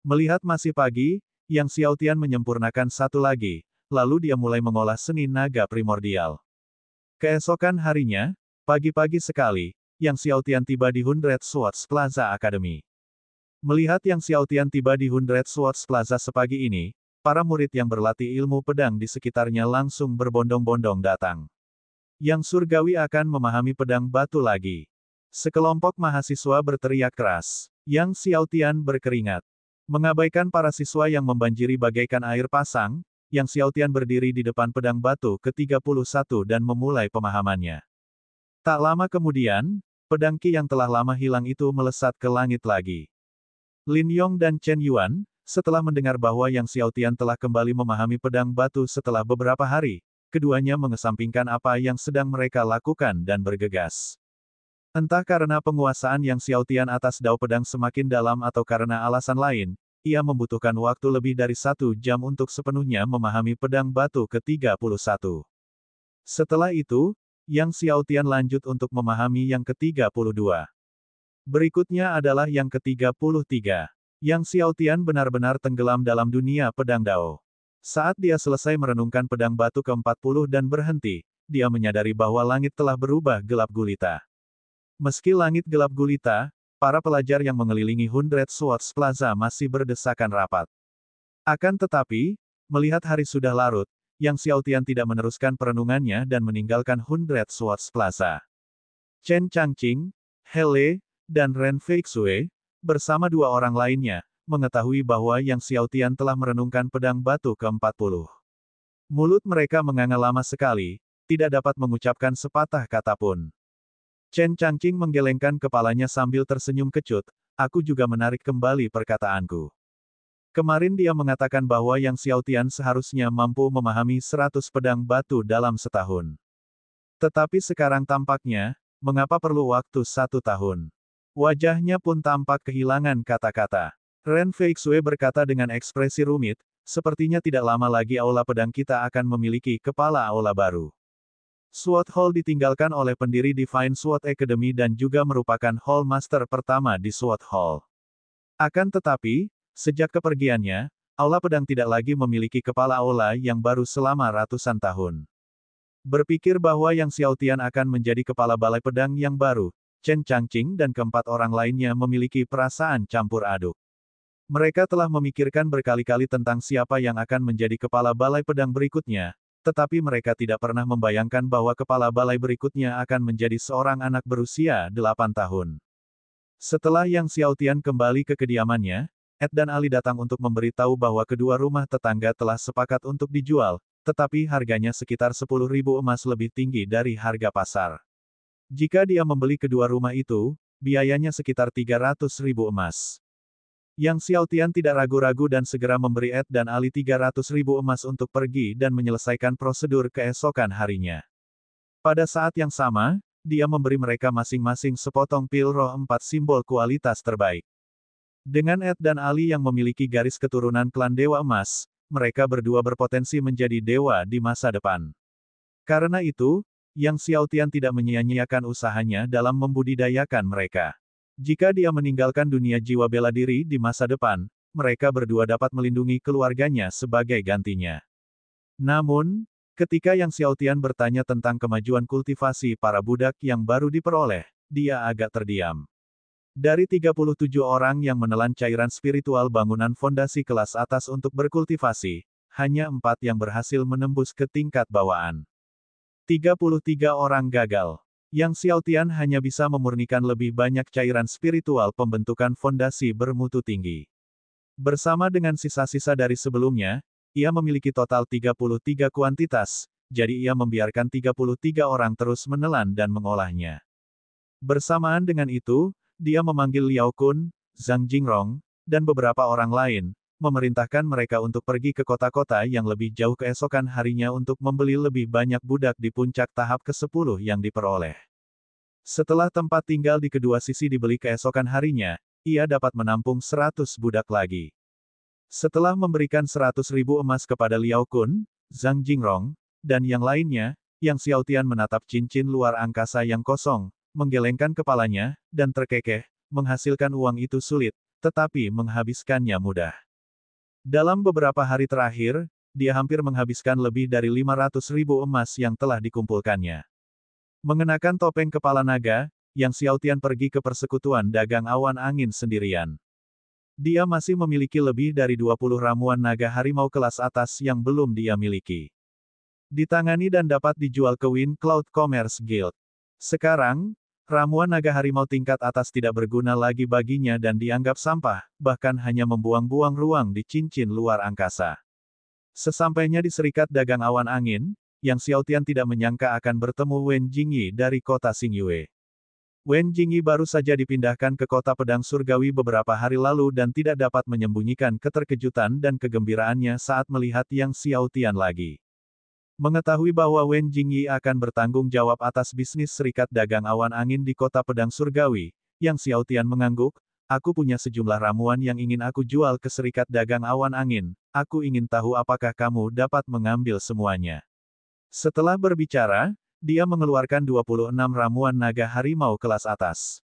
Melihat masih pagi, Yang Xiao Tian menyempurnakan satu lagi, lalu dia mulai mengolah seni naga primordial. Keesokan harinya, pagi-pagi sekali, Yang Xiao Tian tiba di Hundred Swords Plaza Academy. Melihat Yang Xiao Tian tiba di Hundred Swords Plaza sepagi ini, para murid yang berlatih ilmu pedang di sekitarnya langsung berbondong-bondong datang. Yang surgawi akan memahami pedang batu lagi. Sekelompok mahasiswa berteriak keras. Yang Xiao Tian berkeringat. Mengabaikan para siswa yang membanjiri bagaikan air pasang, Yang Xiao Tian berdiri di depan pedang batu ke-31 dan memulai pemahamannya. Tak lama kemudian, pedang Qi yang telah lama hilang itu melesat ke langit lagi. Lin Yong dan Chen Yuan, setelah mendengar bahwa Yang Xiao Tian telah kembali memahami pedang batu setelah beberapa hari, keduanya mengesampingkan apa yang sedang mereka lakukan dan bergegas. Entah karena penguasaan Yang Xiao Tian atas dao pedang semakin dalam atau karena alasan lain, ia membutuhkan waktu lebih dari 1 jam untuk sepenuhnya memahami pedang batu ke-31. Setelah itu, Yang Xiao Tian lanjut untuk memahami yang ke-32. Berikutnya adalah yang ke-33. Yang Xiao Tian benar-benar tenggelam dalam dunia pedang dao. Saat dia selesai merenungkan pedang batu ke-40 dan berhenti, dia menyadari bahwa langit telah berubah gelap gulita. Meski langit gelap gulita, para pelajar yang mengelilingi Hundred Swords Plaza masih berdesakan rapat. Akan tetapi, melihat hari sudah larut, Yang Xiao Tian tidak meneruskan perenungannya dan meninggalkan Hundred Swords Plaza. Chen Changqing, Hele, dan Ren Feixue, bersama 2 orang lainnya, mengetahui bahwa Yang Xiao Tian telah merenungkan pedang batu ke-40. Mulut mereka menganga lama sekali, tidak dapat mengucapkan sepatah kata pun. Chen Changqing menggelengkan kepalanya sambil tersenyum kecut, aku juga menarik kembali perkataanku. Kemarin dia mengatakan bahwa Yang Xiao Tian seharusnya mampu memahami 100 pedang batu dalam setahun. Tetapi sekarang tampaknya, mengapa perlu waktu 1 tahun? Wajahnya pun tampak kehilangan kata-kata. Ren Feixue berkata dengan ekspresi rumit, sepertinya tidak lama lagi aula pedang kita akan memiliki kepala aula baru. Sword Hall ditinggalkan oleh pendiri Divine Sword Academy dan juga merupakan Hall Master pertama di Sword Hall. Akan tetapi, sejak kepergiannya, aula pedang tidak lagi memiliki kepala aula yang baru selama ratusan tahun. Berpikir bahwa Yang Xiao Tian akan menjadi kepala balai pedang yang baru, Chen Changqing dan keempat orang lainnya memiliki perasaan campur aduk. Mereka telah memikirkan berkali-kali tentang siapa yang akan menjadi kepala balai pedang berikutnya, tetapi mereka tidak pernah membayangkan bahwa kepala balai berikutnya akan menjadi seorang anak berusia 8 tahun. Setelah Yang Xiao Tian kembali ke kediamannya, Ed dan Ali datang untuk memberitahu bahwa kedua rumah tetangga telah sepakat untuk dijual, tetapi harganya sekitar 10.000 emas lebih tinggi dari harga pasar. Jika dia membeli kedua rumah itu, biayanya sekitar 300.000 emas. Yang Xiao Tian tidak ragu-ragu dan segera memberi Ed dan Ali 300.000 emas untuk pergi dan menyelesaikan prosedur keesokan harinya. Pada saat yang sama, dia memberi mereka masing-masing sepotong pil roh 4 simbol kualitas terbaik. Dengan Ed dan Ali yang memiliki garis keturunan klan Dewa Emas, mereka berdua berpotensi menjadi dewa di masa depan. Karena itu, Yang Xiao Tian tidak menyia-nyiakan usahanya dalam membudidayakan mereka. Jika dia meninggalkan dunia jiwa bela diri di masa depan, mereka berdua dapat melindungi keluarganya sebagai gantinya. Namun, ketika Yang Xiao Tian bertanya tentang kemajuan kultivasi para budak yang baru diperoleh, dia agak terdiam. Dari 37 orang yang menelan cairan spiritual bangunan fondasi kelas atas untuk berkultivasi, hanya 4 yang berhasil menembus ke tingkat bawaan. 33 orang gagal. Yang Xiaotian hanya bisa memurnikan lebih banyak cairan spiritual pembentukan fondasi bermutu tinggi. Bersama dengan sisa-sisa dari sebelumnya, ia memiliki total 33 kuantitas, jadi ia membiarkan 33 orang terus menelan dan mengolahnya. Bersamaan dengan itu, dia memanggil Liao Kun, Zhang Jingrong, dan beberapa orang lain, memerintahkan mereka untuk pergi ke kota-kota yang lebih jauh keesokan harinya untuk membeli lebih banyak budak di puncak tahap ke-10 yang diperoleh. Setelah tempat tinggal di kedua sisi dibeli keesokan harinya, ia dapat menampung 100 budak lagi. Setelah memberikan 100.000 emas kepada Liao Kun, Zhang Jingrong, dan yang lainnya, Yang Xiaotian menatap cincin luar angkasa yang kosong, menggelengkan kepalanya, dan terkekeh, menghasilkan uang itu sulit, tetapi menghabiskannya mudah. Dalam beberapa hari terakhir, dia hampir menghabiskan lebih dari 500.000 emas yang telah dikumpulkannya. Mengenakan topeng kepala naga, Yang Xiaotian pergi ke persekutuan dagang awan angin sendirian. Dia masih memiliki lebih dari 20 ramuan naga harimau kelas atas yang belum dia miliki. Ditangani dan dapat dijual ke Wind Cloud Commerce Guild. Sekarang, ramuan naga harimau tingkat atas tidak berguna lagi baginya dan dianggap sampah, bahkan hanya membuang-buang ruang di cincin luar angkasa. Sesampainya di Serikat Dagang Awan Angin, Yang Xiaotian tidak menyangka akan bertemu Wen Jingyi dari kota Xingyue. Wen Jingyi baru saja dipindahkan ke kota pedang surgawi beberapa hari lalu dan tidak dapat menyembunyikan keterkejutan dan kegembiraannya saat melihat Yang Xiaotian lagi. Mengetahui bahwa Wen Jingyi akan bertanggung jawab atas bisnis Serikat Dagang Awan Angin di kota pedang surgawi, Yang Xiaotian mengangguk, "Aku punya sejumlah ramuan yang ingin aku jual ke Serikat Dagang Awan Angin, aku ingin tahu apakah kamu dapat mengambil semuanya." Setelah berbicara, dia mengeluarkan 26 ramuan naga harimau kelas atas.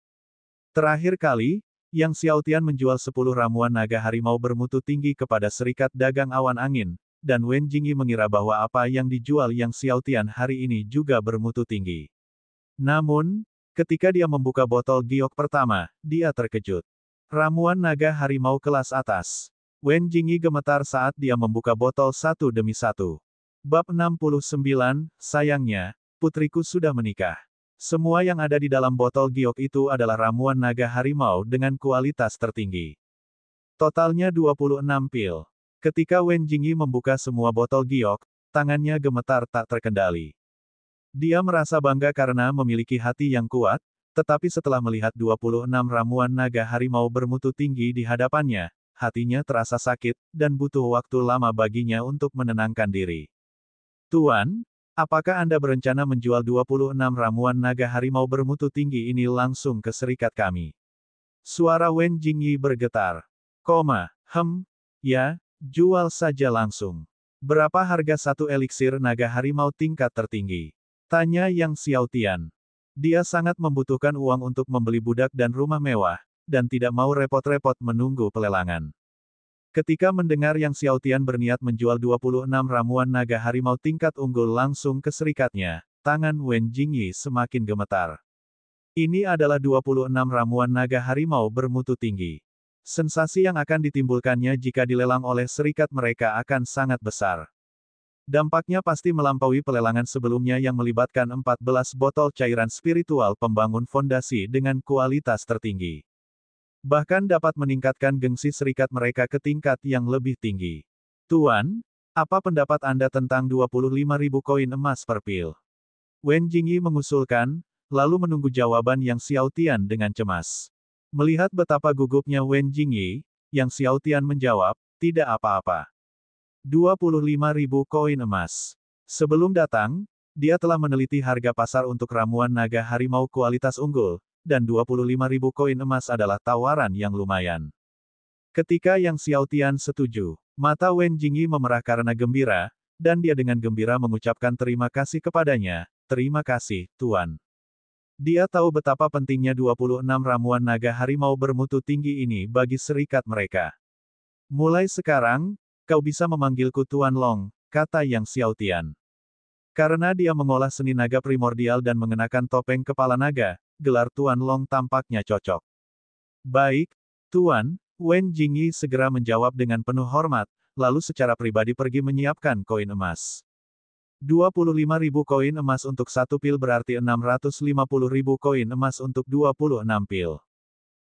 Terakhir kali, Yang Xiaotian menjual 10 ramuan naga harimau bermutu tinggi kepada Serikat Dagang Awan Angin, dan Wen Jingyi mengira bahwa apa yang dijual Yang Xiaotian hari ini juga bermutu tinggi. Namun, ketika dia membuka botol giok pertama, dia terkejut. Ramuan naga harimau kelas atas. Wen Jingyi gemetar saat dia membuka botol satu demi satu. Bab 69, sayangnya, putriku sudah menikah. Semua yang ada di dalam botol giok itu adalah ramuan naga harimau dengan kualitas tertinggi. Totalnya 26 pil. Ketika Wen Jingyi membuka semua botol giok, tangannya gemetar tak terkendali. Dia merasa bangga karena memiliki hati yang kuat, tetapi setelah melihat 26 ramuan naga harimau bermutu tinggi di hadapannya, hatinya terasa sakit, dan butuh waktu lama baginya untuk menenangkan diri. "Tuan, apakah Anda berencana menjual 26 ramuan naga harimau bermutu tinggi ini langsung ke serikat kami?" Suara Wen Jingyi bergetar. Ya, jual saja langsung. "Berapa harga satu eliksir naga harimau tingkat tertinggi?" tanya Yang Xiaotian. Dia sangat membutuhkan uang untuk membeli budak dan rumah mewah, dan tidak mau repot-repot menunggu pelelangan. Ketika mendengar Yang Xiaotian berniat menjual 26 ramuan naga harimau tingkat unggul langsung ke serikatnya, tangan Wen Jingyi semakin gemetar. Ini adalah 26 ramuan naga harimau bermutu tinggi. Sensasi yang akan ditimbulkannya jika dilelang oleh serikat mereka akan sangat besar. Dampaknya pasti melampaui pelelangan sebelumnya yang melibatkan 14 botol cairan spiritual pembangun fondasi dengan kualitas tertinggi. Bahkan dapat meningkatkan gengsi serikat mereka ke tingkat yang lebih tinggi. "Tuan, apa pendapat Anda tentang 25.000 koin emas per pil?" Wen Jingyi mengusulkan, lalu menunggu jawaban Yang Xiaotian dengan cemas. Melihat betapa gugupnya Wen Jingyi, Yang Xiaotian menjawab, "Tidak apa-apa. 25.000 koin emas." Sebelum datang, dia telah meneliti harga pasar untuk ramuan naga harimau kualitas unggul, dan 25.000 koin emas adalah tawaran yang lumayan. Ketika Yang Xiaotian setuju, mata Wen Jingyi memerah karena gembira, dan dia dengan gembira mengucapkan terima kasih kepadanya, "Terima kasih, Tuan." Dia tahu betapa pentingnya 26 ramuan naga harimau bermutu tinggi ini bagi serikat mereka. "Mulai sekarang, kau bisa memanggilku Tuan Long," kata Yang Xiaotian. Karena dia mengolah seni naga primordial dan mengenakan topeng kepala naga, gelar Tuan Long tampaknya cocok. "Baik, Tuan," Wen Jingyi segera menjawab dengan penuh hormat, lalu secara pribadi pergi menyiapkan koin emas. 25.000 koin emas untuk 1 pil berarti 650.000 koin emas untuk 26 pil.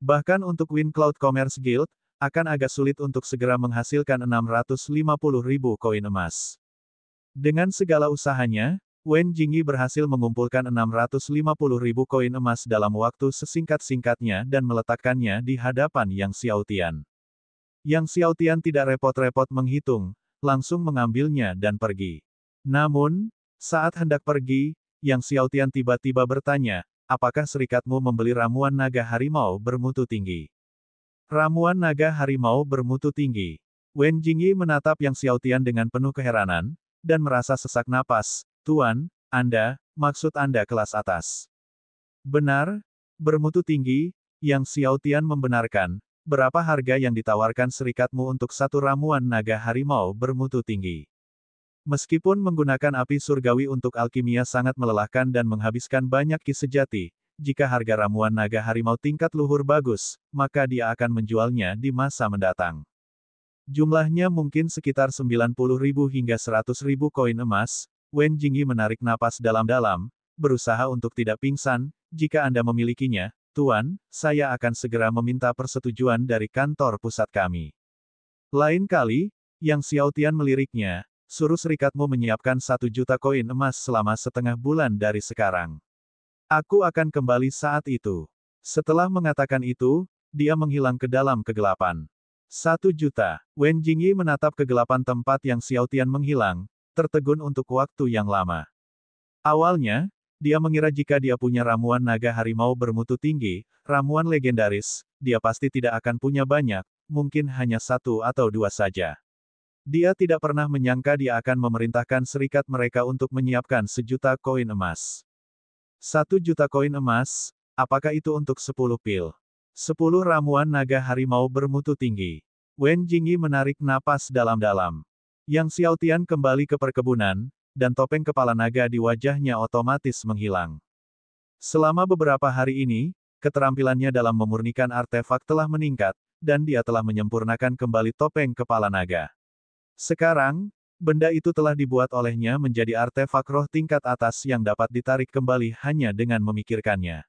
Bahkan untuk Wind Cloud Commerce Guild, akan agak sulit untuk segera menghasilkan 650.000 koin emas. Dengan segala usahanya, Wen Jingyi berhasil mengumpulkan 650.000 koin emas dalam waktu sesingkat-singkatnya dan meletakkannya di hadapan Yang Xiaotian. Yang Xiaotian tidak repot-repot menghitung, langsung mengambilnya dan pergi. Namun, saat hendak pergi, Yang Xiaotian tiba-tiba bertanya, apakah serikatmu membeli ramuan naga harimau bermutu tinggi? Ramuan naga harimau bermutu tinggi. Wen Jingyi menatap Yang Xiaotian dengan penuh keheranan, dan merasa sesak napas. Tuan, maksud Anda kelas atas. Benar, bermutu tinggi, Yang Xiaotian membenarkan. Berapa harga yang ditawarkan serikatmu untuk satu ramuan naga harimau bermutu tinggi? Meskipun menggunakan api surgawi untuk alkimia sangat melelahkan dan menghabiskan banyak ki sejati, jika harga ramuan naga harimau tingkat luhur bagus, maka dia akan menjualnya di masa mendatang. Jumlahnya mungkin sekitar 90.000 hingga 100.000 koin emas. Wen Jingyi menarik napas dalam-dalam, berusaha untuk tidak pingsan. Jika Anda memilikinya, Tuan, saya akan segera meminta persetujuan dari kantor pusat kami. Lain kali, Yang Xiaotian meliriknya, suruh serikatmu menyiapkan 1 juta koin emas selama setengah bulan dari sekarang. Aku akan kembali saat itu. Setelah mengatakan itu, dia menghilang ke dalam kegelapan. 1 juta. Wen Jingyi menatap kegelapan tempat Yang Xiaotian menghilang, tertegun untuk waktu yang lama. Awalnya, dia mengira jika dia punya ramuan naga harimau bermutu tinggi, ramuan legendaris, dia pasti tidak akan punya banyak, mungkin hanya 1 atau 2 saja. Dia tidak pernah menyangka dia akan memerintahkan serikat mereka untuk menyiapkan 1 juta koin emas. 1 juta koin emas, apakah itu untuk 10 pil? 10 ramuan naga harimau bermutu tinggi. Wen Jingyi menarik napas dalam-dalam. Yang Xiaotian kembali ke perkebunan, dan topeng kepala naga di wajahnya otomatis menghilang. Selama beberapa hari ini, keterampilannya dalam memurnikan artefak telah meningkat, dan dia telah menyempurnakan kembali topeng kepala naga. Sekarang, benda itu telah dibuat olehnya menjadi artefak roh tingkat atas yang dapat ditarik kembali hanya dengan memikirkannya.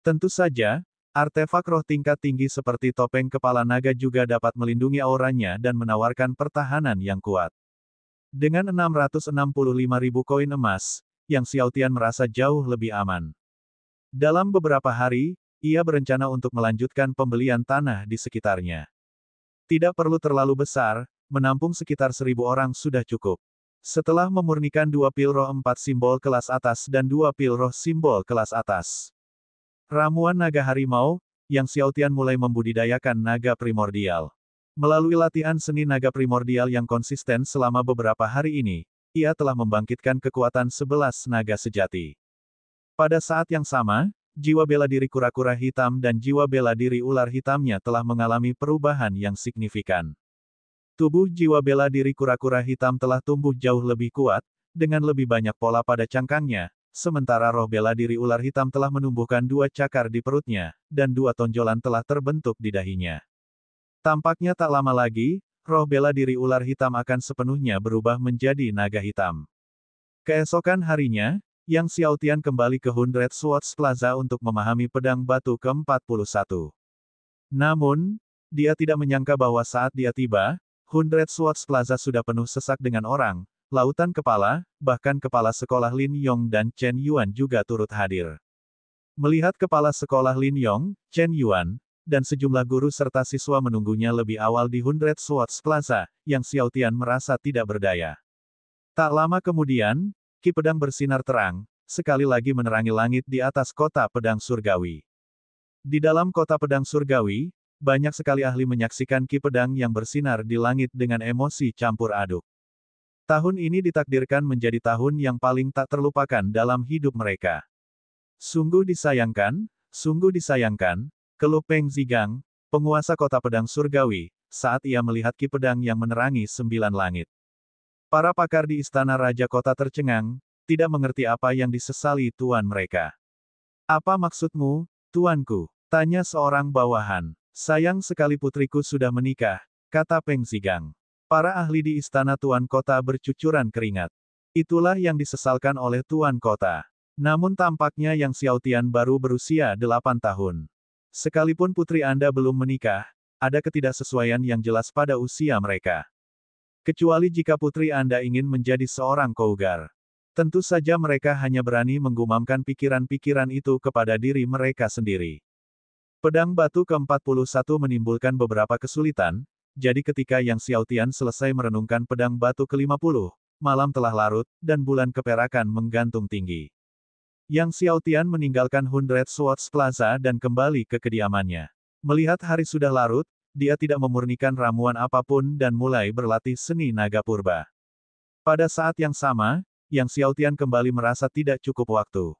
Tentu saja, artefak roh tingkat tinggi seperti topeng kepala naga juga dapat melindungi auranya dan menawarkan pertahanan yang kuat. Dengan 665.000 koin emas, Yang Xiaotian merasa jauh lebih aman. Dalam beberapa hari, ia berencana untuk melanjutkan pembelian tanah di sekitarnya. Tidak perlu terlalu besar, menampung sekitar 1.000 orang sudah cukup. Setelah memurnikan 2 pil roh 4 simbol kelas atas dan 2 pil roh simbol kelas atas. Ramuan naga harimau, Yang Xiaotian mulai membudidayakan naga primordial. Melalui latihan seni naga primordial yang konsisten selama beberapa hari ini, ia telah membangkitkan kekuatan 11 naga sejati. Pada saat yang sama, jiwa bela diri kura-kura hitam dan jiwa bela diri ular hitamnya telah mengalami perubahan yang signifikan. Tubuh jiwa bela diri kura-kura hitam telah tumbuh jauh lebih kuat, dengan lebih banyak pola pada cangkangnya, sementara roh bela diri ular hitam telah menumbuhkan 2 cakar di perutnya, dan 2 tonjolan telah terbentuk di dahinya. Tampaknya tak lama lagi, roh bela diri ular hitam akan sepenuhnya berubah menjadi naga hitam. Keesokan harinya, Yang Xiaotian kembali ke Hundred Swords Plaza untuk memahami pedang batu ke-41. Namun, dia tidak menyangka bahwa saat dia tiba, Hundred Swords Plaza sudah penuh sesak dengan orang, lautan kepala, bahkan kepala sekolah Lin Yong dan Chen Yuan juga turut hadir. Melihat kepala sekolah Lin Yong, Chen Yuan, dan sejumlah guru serta siswa menunggunya lebih awal di Hundred Swords Plaza, Yang Xiaotian merasa tidak berdaya. Tak lama kemudian, ki pedang bersinar terang, sekali lagi menerangi langit di atas kota pedang surgawi. Di dalam kota pedang surgawi, banyak sekali ahli menyaksikan ki pedang yang bersinar di langit dengan emosi campur aduk. Tahun ini ditakdirkan menjadi tahun yang paling tak terlupakan dalam hidup mereka. Sungguh disayangkan, keluh Peng Zigang, penguasa kota pedang surgawi, saat ia melihat ki pedang yang menerangi 9 langit. Para pakar di istana raja kota tercengang, tidak mengerti apa yang disesali tuan mereka. Apa maksudmu, tuanku? Tanya seorang bawahan. Sayang sekali putriku sudah menikah, kata Peng Zigang. Para ahli di istana tuan kota bercucuran keringat. Itulah yang disesalkan oleh Tuan Kota. Namun tampaknya Yang Xiaotian baru berusia 8 tahun. Sekalipun putri Anda belum menikah, ada ketidaksesuaian yang jelas pada usia mereka. Kecuali jika putri Anda ingin menjadi seorang cougar. Tentu saja mereka hanya berani menggumamkan pikiran-pikiran itu kepada diri mereka sendiri. Pedang batu ke-41 menimbulkan beberapa kesulitan, jadi ketika Yang Xiaotian selesai merenungkan pedang batu ke-50, malam telah larut, dan bulan keperakan menggantung tinggi. Yang Xiaotian meninggalkan Hundred Swords Plaza dan kembali ke kediamannya. Melihat hari sudah larut, dia tidak memurnikan ramuan apapun dan mulai berlatih seni naga purba. Pada saat yang sama, Yang Xiaotian kembali merasa tidak cukup waktu.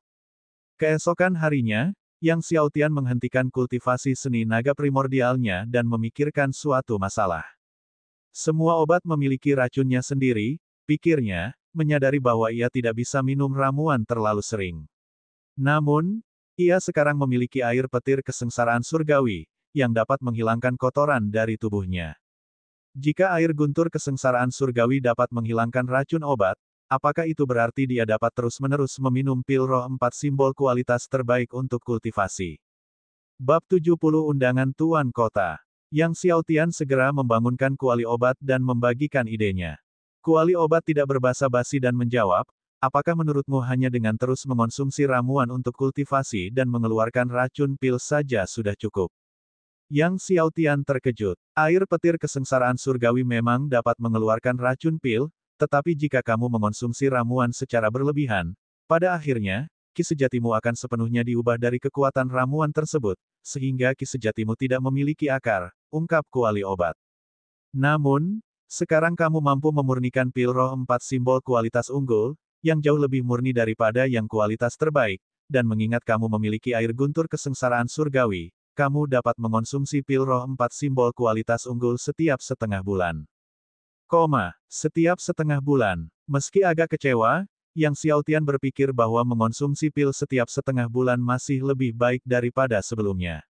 Keesokan harinya, Yang Xiaotian menghentikan kultivasi seni naga primordialnya dan memikirkan suatu masalah. Semua obat memiliki racunnya sendiri, pikirnya, menyadari bahwa ia tidak bisa minum ramuan terlalu sering. Namun, ia sekarang memiliki air petir kesengsaraan surgawi, yang dapat menghilangkan kotoran dari tubuhnya. Jika air guntur kesengsaraan surgawi dapat menghilangkan racun obat, apakah itu berarti dia dapat terus-menerus meminum pil roh 4 simbol kualitas terbaik untuk kultivasi? Bab 70 Undangan Tuan Kota. Yang Xiaotian segera membangunkan kuali obat dan membagikan idenya. Kuali obat tidak berbasa-basi dan menjawab, apakah menurutmu hanya dengan terus mengonsumsi ramuan untuk kultivasi dan mengeluarkan racun pil saja sudah cukup? Yang Xiaotian terkejut. Air petir kesengsaraan surgawi memang dapat mengeluarkan racun pil, tetapi jika kamu mengonsumsi ramuan secara berlebihan, pada akhirnya, ki sejatimu akan sepenuhnya diubah dari kekuatan ramuan tersebut, sehingga ki sejatimu tidak memiliki akar, ungkap kuali obat. Namun, sekarang kamu mampu memurnikan pil roh 4 simbol kualitas unggul, yang jauh lebih murni daripada yang kualitas terbaik, dan mengingat kamu memiliki air guntur kesengsaraan surgawi, kamu dapat mengonsumsi pil roh 4 simbol kualitas unggul setiap setengah bulan. Setiap setengah bulan. Meski agak kecewa, Yang Xiaotian berpikir bahwa mengonsumsi pil setiap setengah bulan masih lebih baik daripada sebelumnya.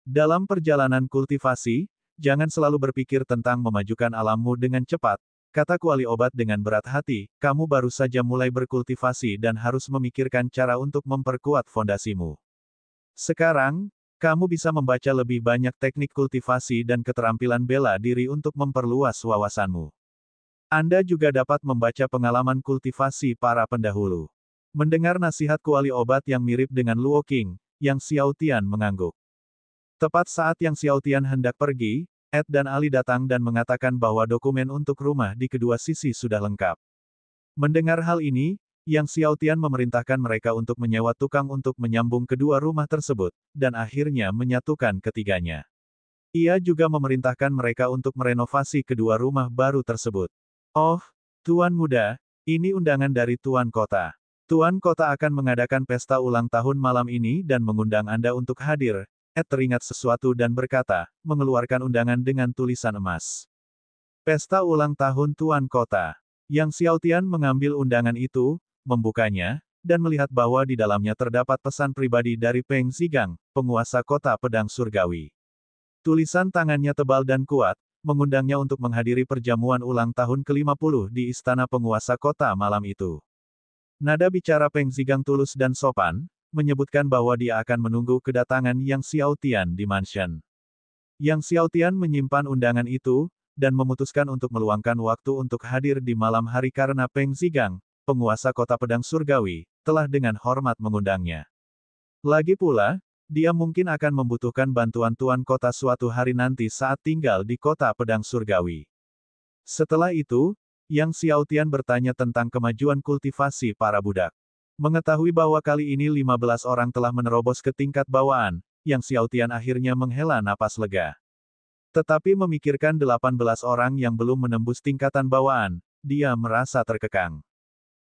Dalam perjalanan kultivasi, jangan selalu berpikir tentang memajukan alammu dengan cepat, kata kuali obat dengan berat hati, kamu baru saja mulai berkultivasi dan harus memikirkan cara untuk memperkuat fondasimu. Sekarang, kamu bisa membaca lebih banyak teknik kultivasi dan keterampilan bela diri untuk memperluas wawasanmu. Anda juga dapat membaca pengalaman kultivasi para pendahulu. Mendengar nasihat kuali obat yang mirip dengan Luo Qing, Yang Xiaotian mengangguk. Tepat saat Yang Xiaotian hendak pergi, Ed dan Ali datang dan mengatakan bahwa dokumen untuk rumah di kedua sisi sudah lengkap. Mendengar hal ini, Yang Xiaotian memerintahkan mereka untuk menyewa tukang untuk menyambung kedua rumah tersebut, dan akhirnya menyatukan ketiganya. Ia juga memerintahkan mereka untuk merenovasi kedua rumah baru tersebut. Oh, Tuan Muda, ini undangan dari Tuan Kota. Tuan Kota akan mengadakan pesta ulang tahun malam ini dan mengundang Anda untuk hadir. Ed teringat sesuatu dan berkata, mengeluarkan undangan dengan tulisan emas. Pesta ulang tahun Tuan Kota. Yang Xiaotian mengambil undangan itu, membukanya, dan melihat bahwa di dalamnya terdapat pesan pribadi dari Peng Zigang, penguasa kota pedang surgawi. Tulisan tangannya tebal dan kuat, mengundangnya untuk menghadiri perjamuan ulang tahun ke-50 di istana penguasa kota malam itu. Nada bicara Peng Zigang tulus dan sopan, menyebutkan bahwa dia akan menunggu kedatangan Yang Xiaotian di mansion. Yang Xiaotian menyimpan undangan itu, dan memutuskan untuk meluangkan waktu untuk hadir di malam hari karena Peng Zigang, penguasa kota pedang surgawi, telah dengan hormat mengundangnya. Lagi pula, dia mungkin akan membutuhkan bantuan Tuan Kota suatu hari nanti saat tinggal di kota pedang surgawi. Setelah itu, Yang Xiaotian bertanya tentang kemajuan kultivasi para budak. Mengetahui bahwa kali ini 15 orang telah menerobos ke tingkat bawaan, Yang Xiaotian akhirnya menghela napas lega. Tetapi memikirkan 18 orang yang belum menembus tingkatan bawaan, dia merasa terkekang.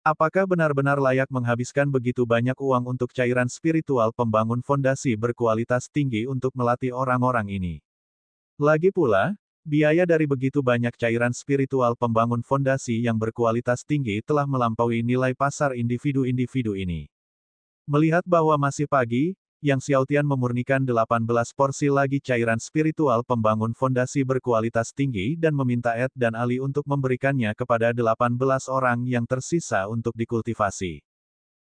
Apakah benar-benar layak menghabiskan begitu banyak uang untuk cairan spiritual pembangun fondasi berkualitas tinggi untuk melatih orang-orang ini? Lagi pula, biaya dari begitu banyak cairan spiritual pembangun fondasi yang berkualitas tinggi telah melampaui nilai pasar individu-individu ini. Melihat bahwa masih pagi, Yang Xiaotian memurnikan 18 porsi lagi cairan spiritual pembangun fondasi berkualitas tinggi dan meminta Ed dan Ali untuk memberikannya kepada 18 orang yang tersisa untuk dikultivasi.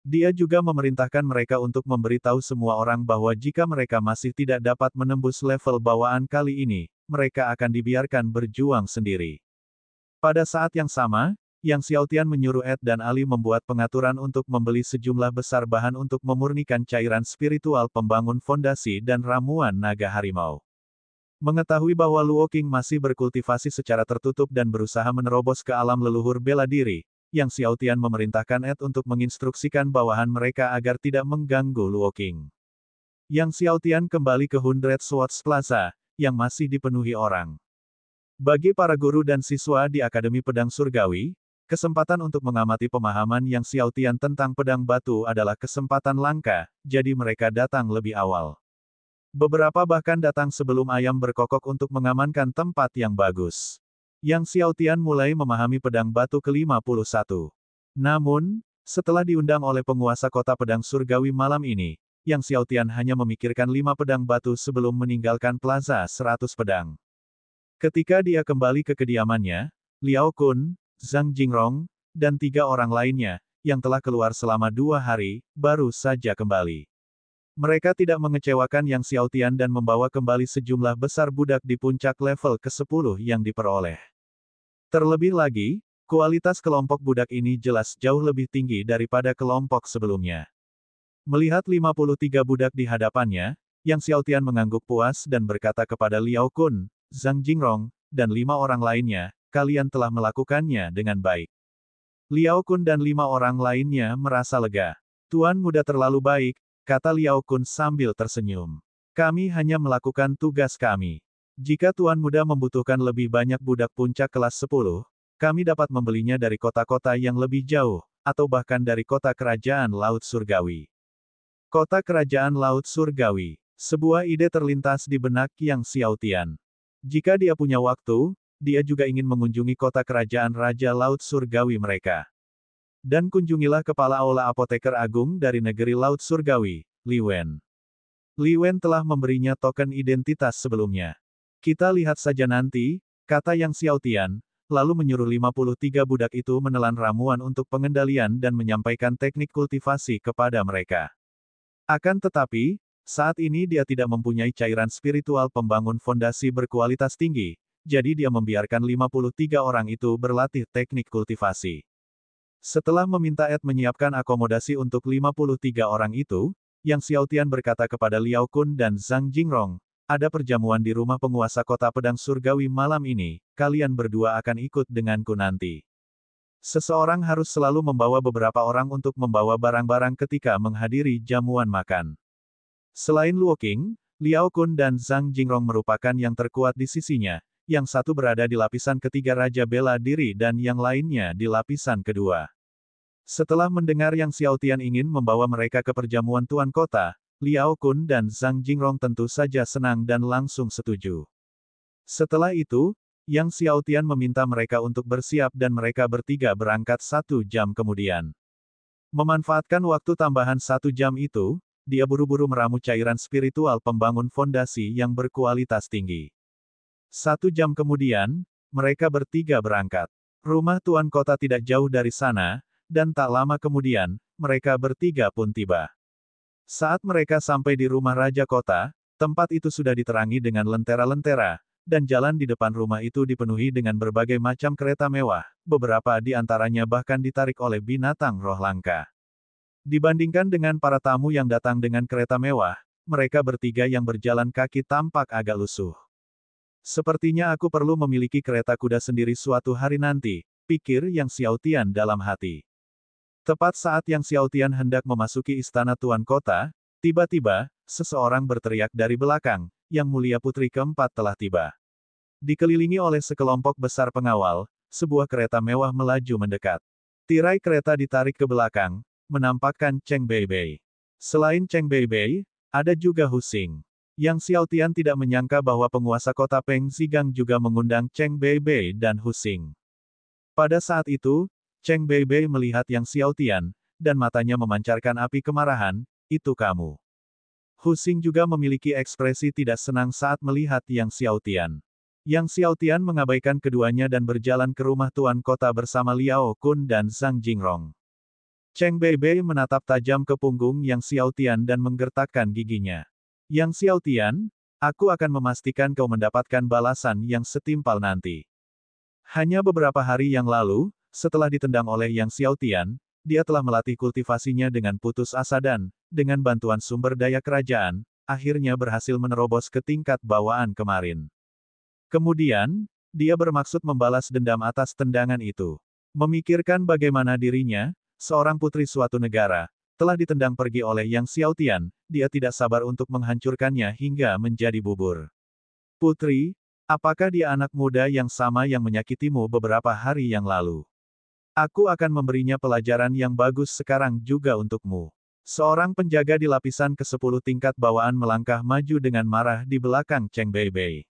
Dia juga memerintahkan mereka untuk memberitahu semua orang bahwa jika mereka masih tidak dapat menembus level bawaan kali ini, mereka akan dibiarkan berjuang sendiri. Pada saat yang sama, Yang Xiaotian menyuruh Ed dan Ali membuat pengaturan untuk membeli sejumlah besar bahan untuk memurnikan cairan spiritual pembangun fondasi dan ramuan naga harimau. Mengetahui bahwa Luo Qing masih berkultivasi secara tertutup dan berusaha menerobos ke alam leluhur bela diri, Yang Xiaotian memerintahkan Ed untuk menginstruksikan bawahan mereka agar tidak mengganggu Luo Qing. Yang Xiaotian kembali ke Hundred Swords Plaza, yang masih dipenuhi orang. Bagi para guru dan siswa di Akademi Pedang Surgawi, kesempatan untuk mengamati pemahaman Yang Xiaotian tentang pedang batu adalah kesempatan langka, jadi mereka datang lebih awal. Beberapa bahkan datang sebelum ayam berkokok untuk mengamankan tempat yang bagus. Yang Xiaotian mulai memahami pedang batu ke-51. Namun, setelah diundang oleh penguasa kota pedang surgawi malam ini, Yang Xiaotian hanya memikirkan 5 pedang batu sebelum meninggalkan plaza 100 pedang. Ketika dia kembali ke kediamannya, Liao Kun, Zhang Jingrong, dan 3 orang lainnya, yang telah keluar selama 2 hari, baru saja kembali. Mereka tidak mengecewakan Yang Xiaotian dan membawa kembali sejumlah besar budak di puncak level ke-10 yang diperoleh. Terlebih lagi, kualitas kelompok budak ini jelas jauh lebih tinggi daripada kelompok sebelumnya. Melihat 53 budak di hadapannya, Yang Xiaotian mengangguk puas dan berkata kepada Liao Kun, Zhang Jingrong, dan 5 orang lainnya, kalian telah melakukannya dengan baik. Liao Kun dan 5 orang lainnya merasa lega. Tuan muda terlalu baik, kata Liao Kun sambil tersenyum. Kami hanya melakukan tugas kami. Jika Tuan muda membutuhkan lebih banyak budak puncak kelas 10, kami dapat membelinya dari kota-kota yang lebih jauh, atau bahkan dari kota kerajaan Laut Surgawi. Kota kerajaan Laut Surgawi. Sebuah ide terlintas di benak Yang Xiaotian. Jika dia punya waktu, dia juga ingin mengunjungi kota kerajaan Raja Laut Surgawi mereka. Dan kunjungilah kepala aula apoteker agung dari negeri Laut Surgawi, Li Wen. Li Wen telah memberinya token identitas sebelumnya. Kita lihat saja nanti, kata Yang Xiaotian, lalu menyuruh 53 budak itu menelan ramuan untuk pengendalian dan menyampaikan teknik kultivasi kepada mereka. Akan tetapi, saat ini dia tidak mempunyai cairan spiritual pembangun fondasi berkualitas tinggi, jadi dia membiarkan 53 orang itu berlatih teknik kultivasi. Setelah meminta Ed menyiapkan akomodasi untuk 53 orang itu, Yang Xiaotian berkata kepada Liao Kun dan Zhang Jingrong, ada perjamuan di rumah penguasa kota pedang surgawi malam ini, kalian berdua akan ikut denganku nanti. Seseorang harus selalu membawa beberapa orang untuk membawa barang-barang ketika menghadiri jamuan makan. Selain Luo Qing, Liao Kun dan Zhang Jingrong merupakan yang terkuat di sisinya, yang satu berada di lapisan ketiga Raja Bela Diri dan yang lainnya di lapisan kedua. Setelah mendengar Yang Xiaotian ingin membawa mereka ke perjamuan Tuan Kota, Liao Kun dan Zhang Jingrong tentu saja senang dan langsung setuju. Setelah itu, Yang Xiaotian meminta mereka untuk bersiap dan mereka bertiga berangkat 1 jam kemudian. Memanfaatkan waktu tambahan 1 jam itu, dia buru-buru meramu cairan spiritual pembangun fondasi yang berkualitas tinggi. 1 jam kemudian, mereka bertiga berangkat. Rumah Tuan Kota tidak jauh dari sana, dan tak lama kemudian, mereka bertiga pun tiba. Saat mereka sampai di rumah Raja Kota, tempat itu sudah diterangi dengan lentera-lentera, dan jalan di depan rumah itu dipenuhi dengan berbagai macam kereta mewah, beberapa di antaranya bahkan ditarik oleh binatang roh langka. Dibandingkan dengan para tamu yang datang dengan kereta mewah, mereka bertiga yang berjalan kaki tampak agak lusuh. Sepertinya aku perlu memiliki kereta kuda sendiri suatu hari nanti, pikir Yang Xiaotian dalam hati. Tepat saat Yang Xiaotian hendak memasuki istana Tuan Kota, tiba-tiba, seseorang berteriak dari belakang, Yang Mulia Putri keempat telah tiba. Dikelilingi oleh sekelompok besar pengawal, sebuah kereta mewah melaju mendekat. Tirai kereta ditarik ke belakang, menampakkan Cheng Beibei. Selain Cheng Beibei, ada juga Hu Xing. Yang Xiaotian tidak menyangka bahwa penguasa kota Peng Zigang juga mengundang Cheng Beibei dan Hu Xing. Pada saat itu, Cheng Beibei melihat Yang Xiaotian, dan matanya memancarkan api kemarahan, itu kamu. Hu Xing juga memiliki ekspresi tidak senang saat melihat Yang Xiaotian. Yang Xiaotian mengabaikan keduanya dan berjalan ke rumah tuan kota bersama Liao Kun dan Zhang Jingrong. Cheng Beibei menatap tajam ke punggung Yang Xiaotian dan menggertakkan giginya. Yang Xiaotian, aku akan memastikan kau mendapatkan balasan yang setimpal nanti. Hanya beberapa hari yang lalu, setelah ditendang oleh Yang Xiaotian, dia telah melatih kultivasinya dengan putus asa dan, dengan bantuan sumber daya kerajaan, akhirnya berhasil menerobos ke tingkat bawaan kemarin. Kemudian, dia bermaksud membalas dendam atas tendangan itu. Memikirkan bagaimana dirinya, seorang putri suatu negara, telah ditendang pergi oleh Yang Xiaotian, dia tidak sabar untuk menghancurkannya hingga menjadi bubur. Putri, apakah dia anak muda yang sama yang menyakitimu beberapa hari yang lalu? Aku akan memberinya pelajaran yang bagus sekarang juga untukmu. Seorang penjaga di lapisan ke-10 tingkat bawaan melangkah maju dengan marah di belakang Cheng Beibei.